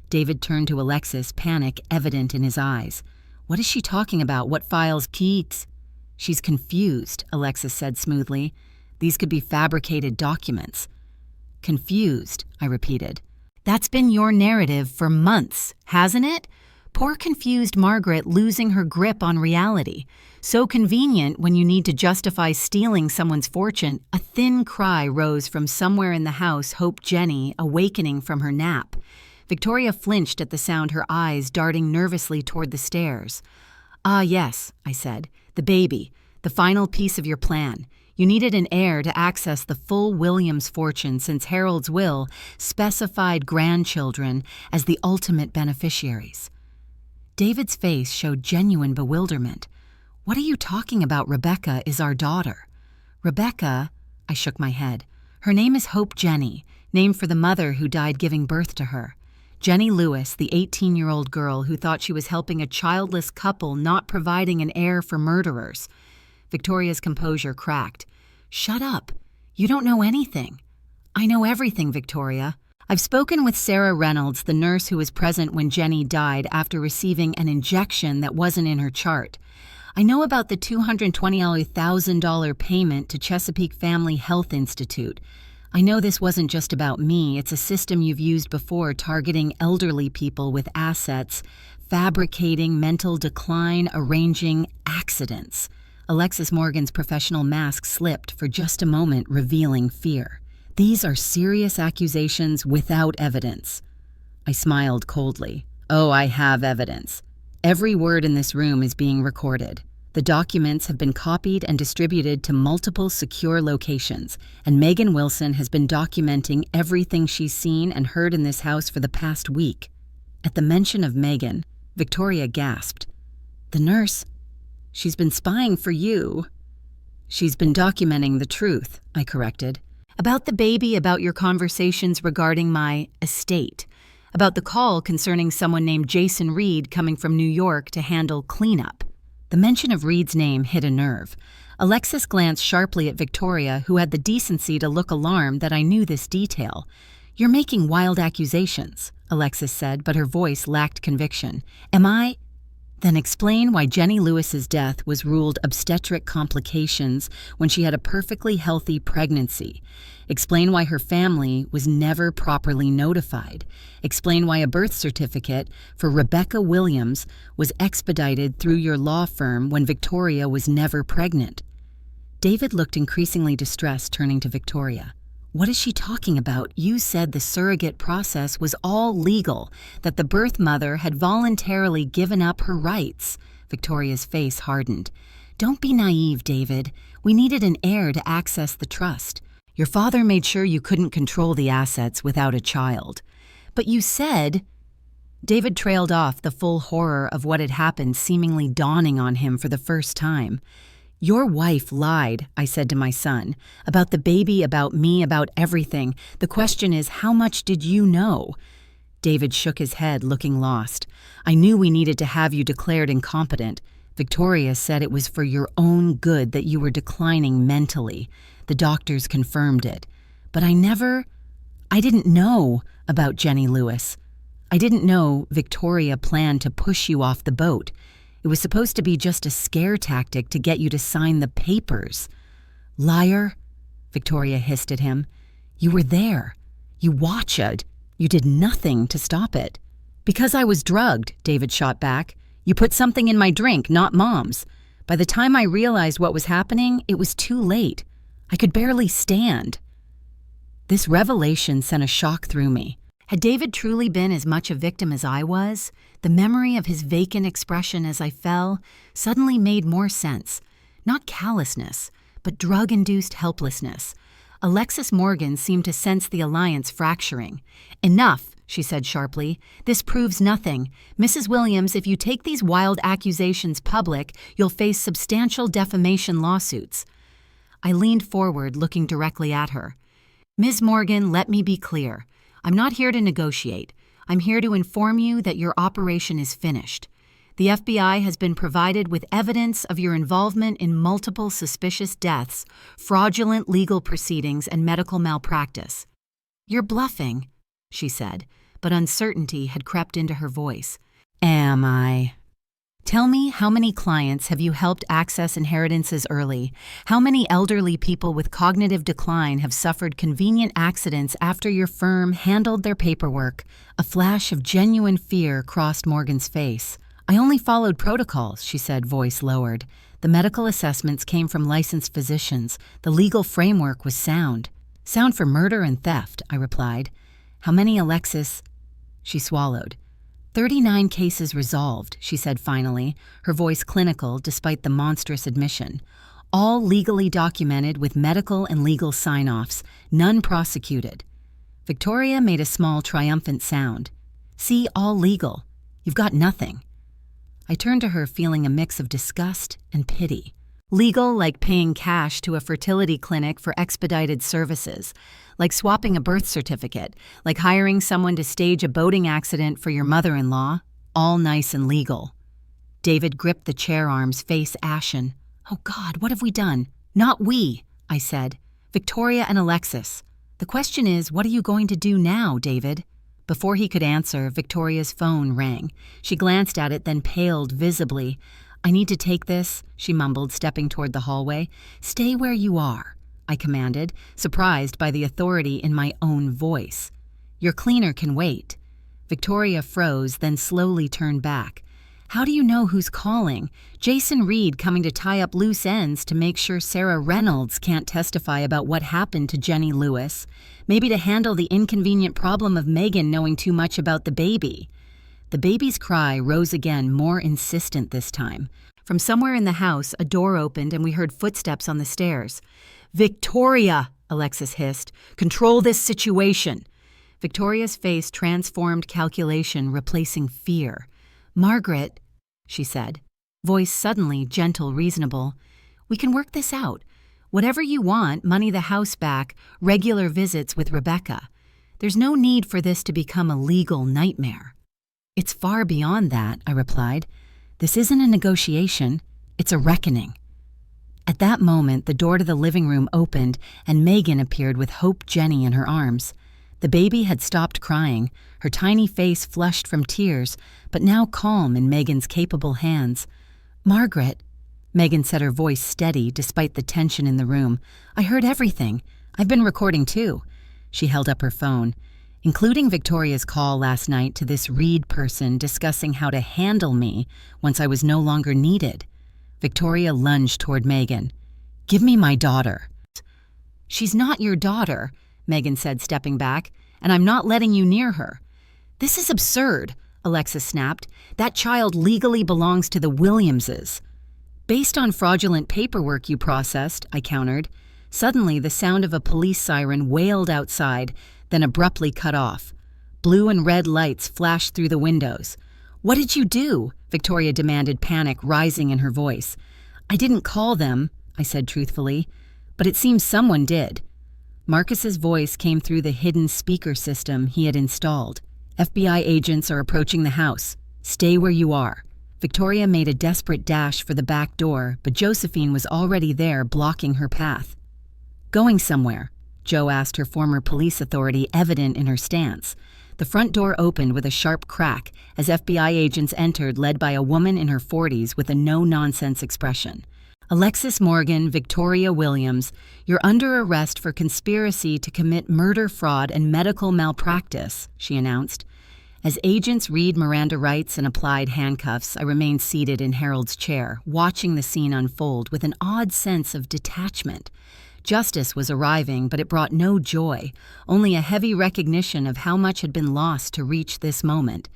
David turned to Alexis, panic evident in his eyes. What is she talking about? What files? Keats? She's confused, Alexis said smoothly. These could be fabricated documents. Confused, I repeated. That's been your narrative for months, hasn't it? Poor confused Margaret losing her grip on reality. So convenient when you need to justify stealing someone's fortune. A thin cry rose from somewhere in the house, hoped Jenny, awakening from her nap. Victoria flinched at the sound, her eyes darting nervously toward the stairs. Ah, yes, I said. The baby. The final piece of your plan. You needed an heir to access the full Williams fortune since Harold's will specified grandchildren as the ultimate beneficiaries. David's face showed genuine bewilderment. What are you talking about? Rebecca is our daughter. Rebecca, I shook my head. Her name is Hope Jenny, named for the mother who died giving birth to her. Jenny Lewis, the 18-year-old girl who thought she was helping a childless couple not providing an heir for murderers. Victoria's composure cracked. Shut up. You don't know anything. I know everything, Victoria. I've spoken with Sarah Reynolds, the nurse who was present when Jenny died after receiving an injection that wasn't in her chart. I know about the $220,000 payment to Chesapeake Family Health Institute. I know this wasn't just about me. It's a system you've used before, targeting elderly people with assets, fabricating mental decline, arranging accidents. Alexis Morgan's professional mask slipped for just a moment, revealing fear. These are serious accusations without evidence. I smiled coldly. Oh, I have evidence. Every word in this room is being recorded. The documents have been copied and distributed to multiple secure locations, and Megan Wilson has been documenting everything she's seen and heard in this house for the past week. At the mention of Megan, Victoria gasped. The nurse? She's been spying for you. She's been documenting the truth, I corrected. About the baby, about your conversations regarding my estate, about the call concerning someone named Jason Reed coming from New York to handle cleanup. The mention of Reed's name hit a nerve. Alexis glanced sharply at Victoria, who had the decency to look alarmed that I knew this detail. You're making wild accusations, Alexis said, but her voice lacked conviction. Am I? Then explain why Jenny Lewis's death was ruled obstetric complications when she had a perfectly healthy pregnancy. Explain why her family was never properly notified. Explain why a birth certificate for Rebecca Williams was expedited through your law firm when Victoria was never pregnant. David looked increasingly distressed, turning to Victoria. What is she talking about? You said the surrogate process was all legal, that the birth mother had voluntarily given up her rights. Victoria's face hardened. Don't be naive, David. We needed an heir to access the trust. Your father made sure you couldn't control the assets without a child. But you said... David trailed off, the full horror of what had happened seemingly dawning on him for the first time. "Your wife lied," I said to my son, "about the baby, about me, about everything. The question is, how much did you know?" David shook his head, looking lost. "I knew we needed to have you declared incompetent. Victoria said it was for your own good that you were declining mentally. The doctors confirmed it. But I didn't know about Jenny Lewis. I didn't know Victoria planned to push you off the boat. It was supposed to be just a scare tactic to get you to sign the papers." "Liar," Victoria hissed at him. "You were there. You watched. You did nothing to stop it." "Because I was drugged," David shot back. "You put something in my drink, not Mom's. By the time I realized what was happening, it was too late. I could barely stand." This revelation sent a shock through me. Had David truly been as much a victim as I was, the memory of his vacant expression as I fell suddenly made more sense. Not callousness, but drug-induced helplessness. Alexis Morgan seemed to sense the alliance fracturing. "Enough," she said sharply. "This proves nothing. Mrs. Williams, if you take these wild accusations public, you'll face substantial defamation lawsuits." I leaned forward, looking directly at her. "Ms. Morgan, let me be clear. I'm not here to negotiate. I'm here to inform you that your operation is finished. The FBI has been provided with evidence of your involvement in multiple suspicious deaths, fraudulent legal proceedings, and medical malpractice." "You're bluffing," she said, but uncertainty had crept into her voice. "Am I?" "Tell me, how many clients have you helped access inheritances early? How many elderly people with cognitive decline have suffered convenient accidents after your firm handled their paperwork?" A flash of genuine fear crossed Morgan's face. "I only followed protocols," she said, voice lowered. "The medical assessments came from licensed physicians. The legal framework was sound." "Sound for murder and theft," I replied. "How many, Alexis?" She swallowed. 39 cases resolved, she said finally, her voice clinical despite the monstrous admission. "All legally documented with medical and legal sign-offs, none prosecuted." Victoria made a small triumphant sound. "See, all legal. You've got nothing." I turned to her feeling a mix of disgust and pity. Legal like paying cash to a fertility clinic for expedited services, like swapping a birth certificate, like hiring someone to stage a boating accident for your mother-in-law, all nice and legal. David gripped the chair arms, face ashen. "Oh God, what have we done?" "Not we," I said. "Victoria and Alexis. The question is, what are you going to do now, David?" Before he could answer, Victoria's phone rang. She glanced at it, then paled visibly. "I need to take this," she mumbled, stepping toward the hallway. "Stay where you are," I commanded, surprised by the authority in my own voice. "Your cleaner can wait." Victoria froze, then slowly turned back. "How do you know who's calling? Jason Reed coming to tie up loose ends to make sure Sarah Reynolds can't testify about what happened to Jenny Lewis. Maybe to handle the inconvenient problem of Megan knowing too much about the baby." The baby's cry rose again, more insistent this time. From somewhere in the house, a door opened and we heard footsteps on the stairs. "Victoria!" Alexis hissed. "Control this situation!" Victoria's face transformed calculation, replacing fear. "Margaret," she said, voice suddenly gentle, reasonable. "We can work this out. Whatever you want, money the house back, regular visits with Rebecca. There's no need for this to become a legal nightmare." "It's far beyond that," I replied. "This isn't a negotiation. It's a reckoning." At that moment, the door to the living room opened and Megan appeared with Hope Jenny in her arms. The baby had stopped crying, her tiny face flushed from tears, but now calm in Megan's capable hands. "Margaret," Megan said, her voice steady despite the tension in the room. "I heard everything. I've been recording too." She held up her phone. "Including Victoria's call last night to this Reed person discussing how to handle me once I was no longer needed." Victoria lunged toward Megan. "Give me my daughter." "She's not your daughter," Megan said, stepping back, "and I'm not letting you near her." "This is absurd," Alexis snapped. "That child legally belongs to the Williamses." "Based on fraudulent paperwork you processed," I countered. Suddenly, the sound of a police siren wailed outside, then abruptly cut off. Blue and red lights flashed through the windows. "What did you do?" Victoria demanded, panic rising in her voice. "I didn't call them," I said truthfully, "but it seems someone did." Marcus's voice came through the hidden speaker system he had installed. "FBI agents are approaching the house. Stay where you are." Victoria made a desperate dash for the back door, but Josephine was already there, blocking her path. "Going somewhere?" Jo asked, her former police authority evident in her stance. The front door opened with a sharp crack as FBI agents entered, led by a woman in her 40s with a no-nonsense expression. "Alexis Morgan, Victoria Williams, you're under arrest for conspiracy to commit murder, fraud, and medical malpractice," she announced. As agents read Miranda rights and applied handcuffs, I remained seated in Harold's chair, watching the scene unfold with an odd sense of detachment. Justice was arriving, but it brought no joy, only a heavy recognition of how much had been lost to reach this moment.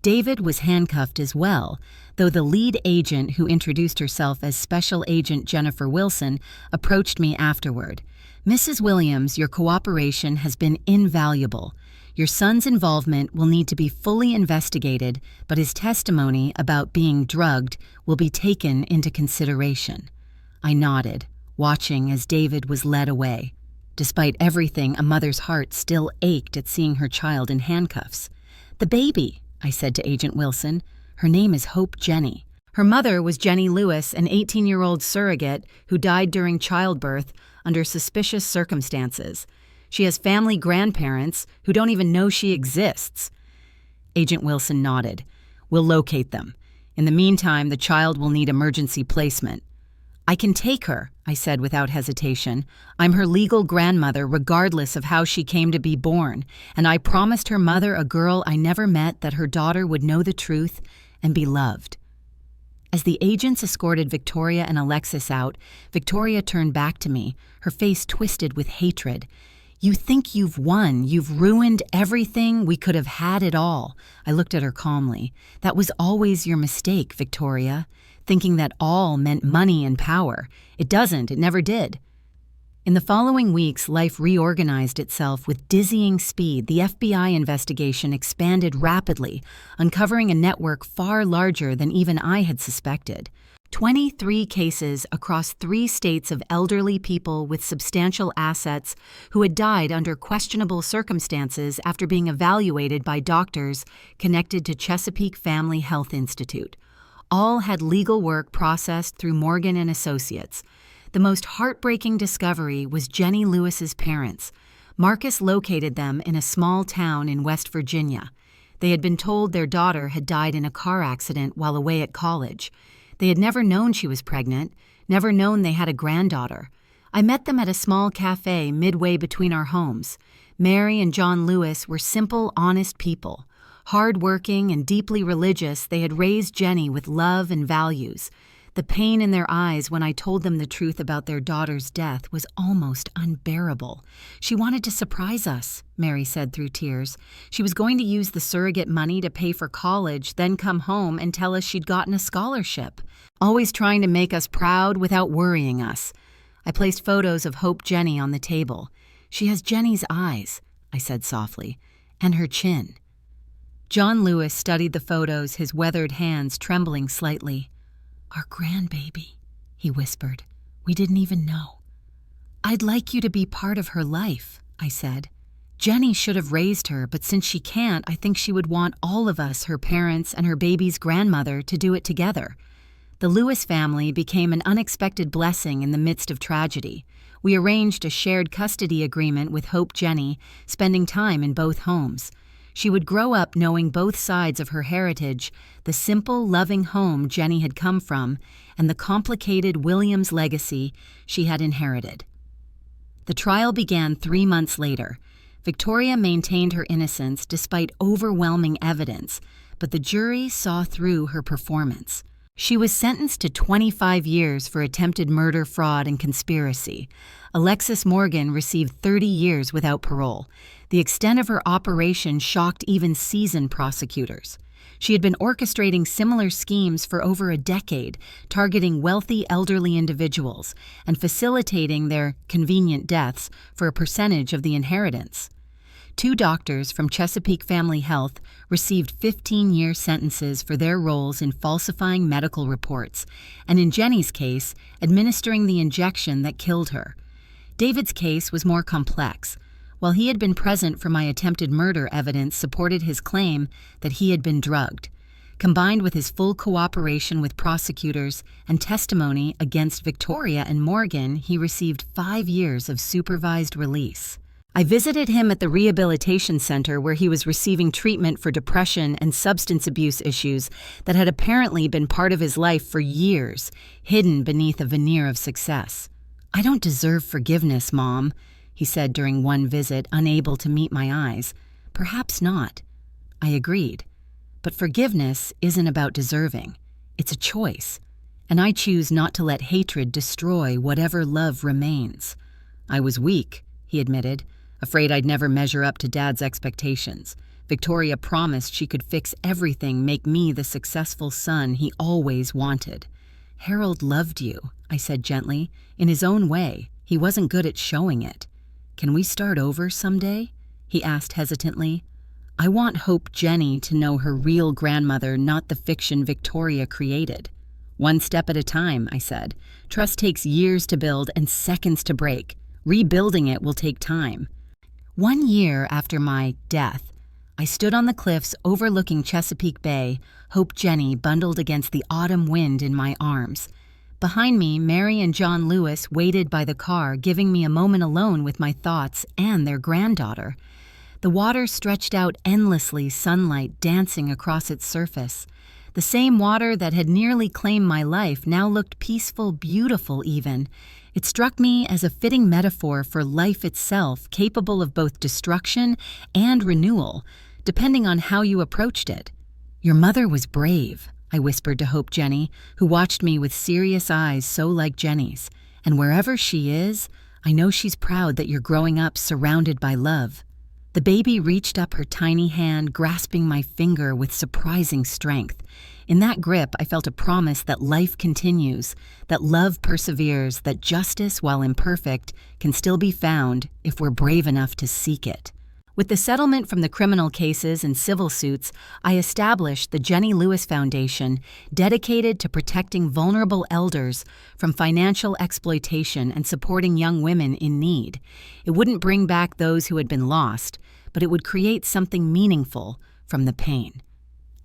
David was handcuffed as well, though the lead agent, who introduced herself as Special Agent Jennifer Wilson, approached me afterward. "Mrs. Williams, your cooperation has been invaluable. Your son's involvement will need to be fully investigated, but his testimony about being drugged will be taken into consideration." I nodded, watching as David was led away. Despite everything, a mother's heart still ached at seeing her child in handcuffs. "The baby," I said to Agent Wilson. "Her name is Hope Jenny. Her mother was Jenny Lewis, an 18-year-old surrogate who died during childbirth under suspicious circumstances. She has family grandparents who don't even know she exists." Agent Wilson nodded. "We'll locate them. In the meantime, the child will need emergency placement." "I can take her," I said without hesitation. "I'm her legal grandmother regardless of how she came to be born, and I promised her mother, a girl I never met, that her daughter would know the truth and be loved." As the agents escorted Victoria and Alexis out, Victoria turned back to me, her face twisted with hatred. "You think you've won. You've ruined everything. We could have had it all." I looked at her calmly. "That was always your mistake, Victoria. Thinking that all meant money and power. It doesn't. It never did." In the following weeks, life reorganized itself with dizzying speed. The FBI investigation expanded rapidly, uncovering a network far larger than even I had suspected. 23 cases across 3 states of elderly people with substantial assets who had died under questionable circumstances after being evaluated by doctors connected to Chesapeake Family Health Institute. All had legal work processed through Morgan and Associates. The most heartbreaking discovery was Jenny Lewis's parents. Marcus located them in a small town in West Virginia. They had been told their daughter had died in a car accident while away at college. They had never known she was pregnant, never known they had a granddaughter. I met them at a small cafe midway between our homes. Mary and John Lewis were simple, honest people. Hard-working and deeply religious, they had raised Jenny with love and values. The pain in their eyes when I told them the truth about their daughter's death was almost unbearable. "She wanted to surprise us," Mary said through tears. "She was going to use the surrogate money to pay for college, then come home and tell us she'd gotten a scholarship. Always trying to make us proud without worrying us." I placed photos of Hope Jenny on the table. "She has Jenny's eyes," I said softly, "and her chin." John Lewis studied the photos, his weathered hands trembling slightly. "Our grandbaby," he whispered. "We didn't even know." "I'd like you to be part of her life," I said. "Jenny should have raised her, but since she can't, I think she would want all of us, her parents and her baby's grandmother, to do it together." The Lewis family became an unexpected blessing in the midst of tragedy. We arranged a shared custody agreement with Hope Jenny, spending time in both homes. She would grow up knowing both sides of her heritage, the simple, loving home Jenny had come from, and the complicated Williams legacy she had inherited. The trial began 3 months later. Victoria maintained her innocence despite overwhelming evidence, but the jury saw through her performance. She was sentenced to 25 years for attempted murder, fraud, and conspiracy. Alexis Morgan received 30 years without parole. The extent of her operation shocked even seasoned prosecutors. She had been orchestrating similar schemes for over a decade, targeting wealthy elderly individuals and facilitating their convenient deaths for a percentage of the inheritance. Two doctors from Chesapeake Family Health received 15-year sentences for their roles in falsifying medical reports, and in Jenny's case, administering the injection that killed her. David's case was more complex. While he had been present for my attempted murder, evidence supported his claim that he had been drugged. Combined with his full cooperation with prosecutors and testimony against Victoria and Morgan, he received 5 years of supervised release. I visited him at the rehabilitation center where he was receiving treatment for depression and substance abuse issues that had apparently been part of his life for years, hidden beneath a veneer of success. "I don't deserve forgiveness, Mom," he said during one visit, unable to meet my eyes. "Perhaps not." I agreed. But forgiveness isn't about deserving. It's a choice. And I choose not to let hatred destroy whatever love remains. "I was weak," he admitted, afraid I'd never measure up to Dad's expectations. Victoria promised she could fix everything, make me the successful son he always wanted. "Harold loved you," I said gently, in his own way. He wasn't good at showing it. "Can we start over someday?" he asked hesitantly. "I want Hope Jenny to know her real grandmother, not the fiction Victoria created." "One step at a time," I said. "Trust takes years to build and seconds to break. Rebuilding it will take time." 1 year after my death, I stood on the cliffs overlooking Chesapeake Bay, Hope Jenny bundled against the autumn wind in my arms. Behind me, Mary and John Lewis waited by the car, giving me a moment alone with my thoughts and their granddaughter. The water stretched out endlessly, sunlight dancing across its surface. The same water that had nearly claimed my life now looked peaceful, beautiful even. It struck me as a fitting metaphor for life itself, capable of both destruction and renewal, depending on how you approached it. "Your mother was brave," I whispered to Hope Jenny, who watched me with serious eyes so like Jenny's. "And wherever she is, I know she's proud that you're growing up surrounded by love." The baby reached up her tiny hand, grasping my finger with surprising strength. In that grip, I felt a promise that life continues, that love perseveres, that justice, while imperfect, can still be found if we're brave enough to seek it. With the settlement from the criminal cases and civil suits, I established the Jenny Lewis Foundation, dedicated to protecting vulnerable elders from financial exploitation and supporting young women in need. It wouldn't bring back those who had been lost, but it would create something meaningful from the pain.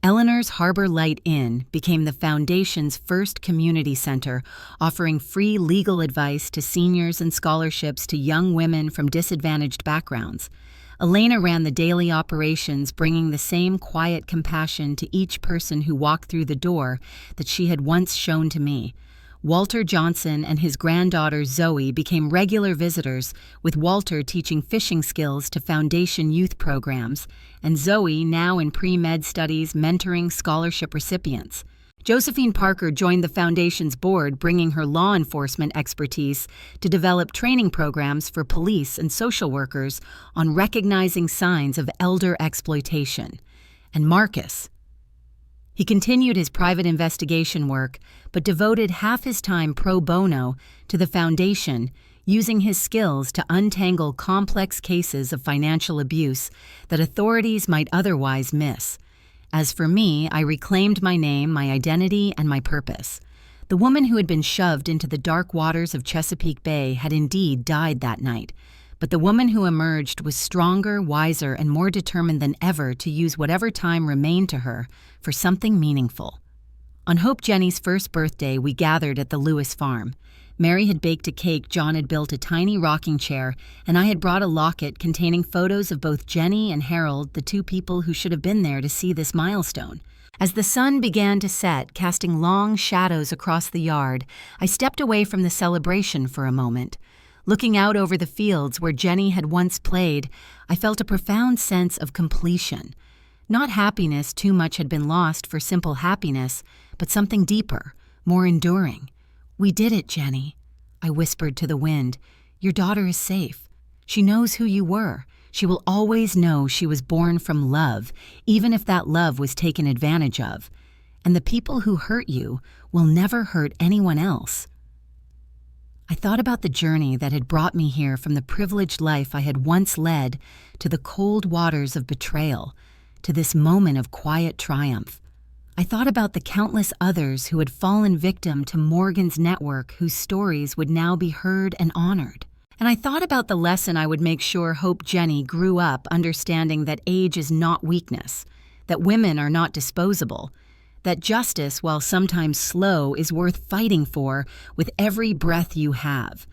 Eleanor's Harbor Light Inn became the Foundation's first community center, offering free legal advice to seniors and scholarships to young women from disadvantaged backgrounds. Elena ran the daily operations, bringing the same quiet compassion to each person who walked through the door that she had once shown to me. Walter Johnson and his granddaughter Zoe became regular visitors, with Walter teaching fishing skills to Foundation youth programs, and Zoe, now in pre-med studies, mentoring scholarship recipients. Josephine Parker joined the Foundation's board, bringing her law enforcement expertise to develop training programs for police and social workers on recognizing signs of elder exploitation. And Marcus. He continued his private investigation work, but devoted half his time pro bono to the Foundation, using his skills to untangle complex cases of financial abuse that authorities might otherwise miss. As for me, I reclaimed my name, my identity, and my purpose. The woman who had been shoved into the dark waters of Chesapeake Bay had indeed died that night, but the woman who emerged was stronger, wiser, and more determined than ever to use whatever time remained to her for something meaningful. On Hope Jenny's first birthday, we gathered at the Lewis farm. Mary had baked a cake, John had built a tiny rocking chair, and I had brought a locket containing photos of both Jenny and Harold, the two people who should have been there to see this milestone. As the sun began to set, casting long shadows across the yard, I stepped away from the celebration for a moment. Looking out over the fields where Jenny had once played, I felt a profound sense of completion. Not happiness, too much had been lost for simple happiness, but something deeper, more enduring. "We did it, Jenny," I whispered to the wind. "Your daughter is safe. She knows who you were. She will always know she was born from love, even if that love was taken advantage of. And the people who hurt you will never hurt anyone else." I thought about the journey that had brought me here from the privileged life I had once led to the cold waters of betrayal, to this moment of quiet triumph. I thought about the countless others who had fallen victim to Morgan's network, whose stories would now be heard and honored. And I thought about the lesson I would make sure Hope Jenny grew up understanding that age is not weakness, that women are not disposable, that justice, while sometimes slow, is worth fighting for with every breath you have.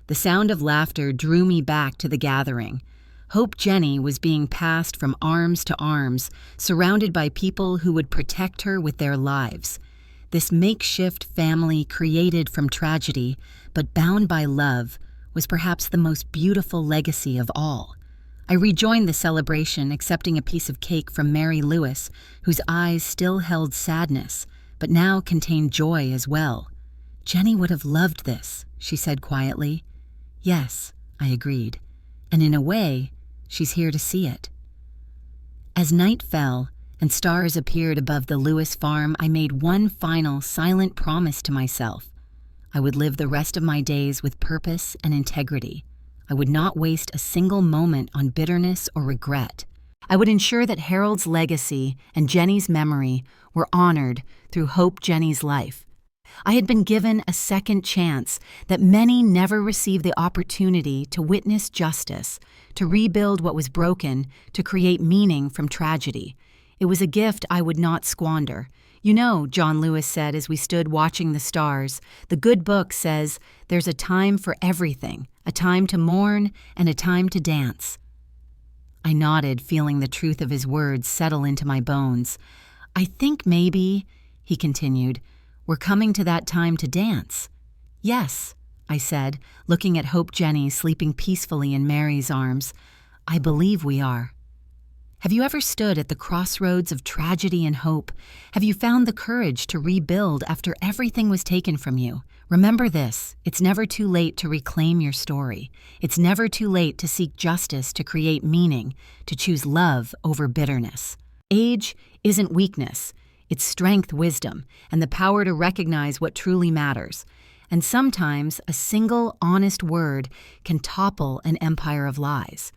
The sound of laughter drew me back to the gathering. Hope Jenny was being passed from arms to arms, surrounded by people who would protect her with their lives. This makeshift family created from tragedy, but bound by love, was perhaps the most beautiful legacy of all. I rejoined the celebration, accepting a piece of cake from Mary Lewis, whose eyes still held sadness, but now contained joy as well. "Jenny would have loved this," she said quietly. "Yes," I agreed, "and in a way, she's here to see it." As night fell and stars appeared above the Lewis farm, I made one final silent promise to myself. I would live the rest of my days with purpose and integrity. I would not waste a single moment on bitterness or regret. I would ensure that Harold's legacy and Jenny's memory were honored through Hope Jenny's life. I had been given a second chance that many never receive the opportunity to witness justice, to rebuild what was broken, to create meaning from tragedy. It was a gift I would not squander. "You know," John Lewis said as we stood watching the stars, "the good book says there's a time for everything, a time to mourn and a time to dance." I nodded, feeling the truth of his words settle into my bones. "I think maybe," he continued, "we're coming to that time to dance." "Yes," I said, looking at Hope Jenny sleeping peacefully in Mary's arms. "I believe we are." Have you ever stood at the crossroads of tragedy and hope? Have you found the courage to rebuild after everything was taken from you? Remember this: it's never too late to reclaim your story. It's never too late to seek justice, to create meaning, to choose love over bitterness. Age isn't weakness. It's strength, wisdom, and the power to recognize what truly matters. And sometimes a single honest word can topple an empire of lies.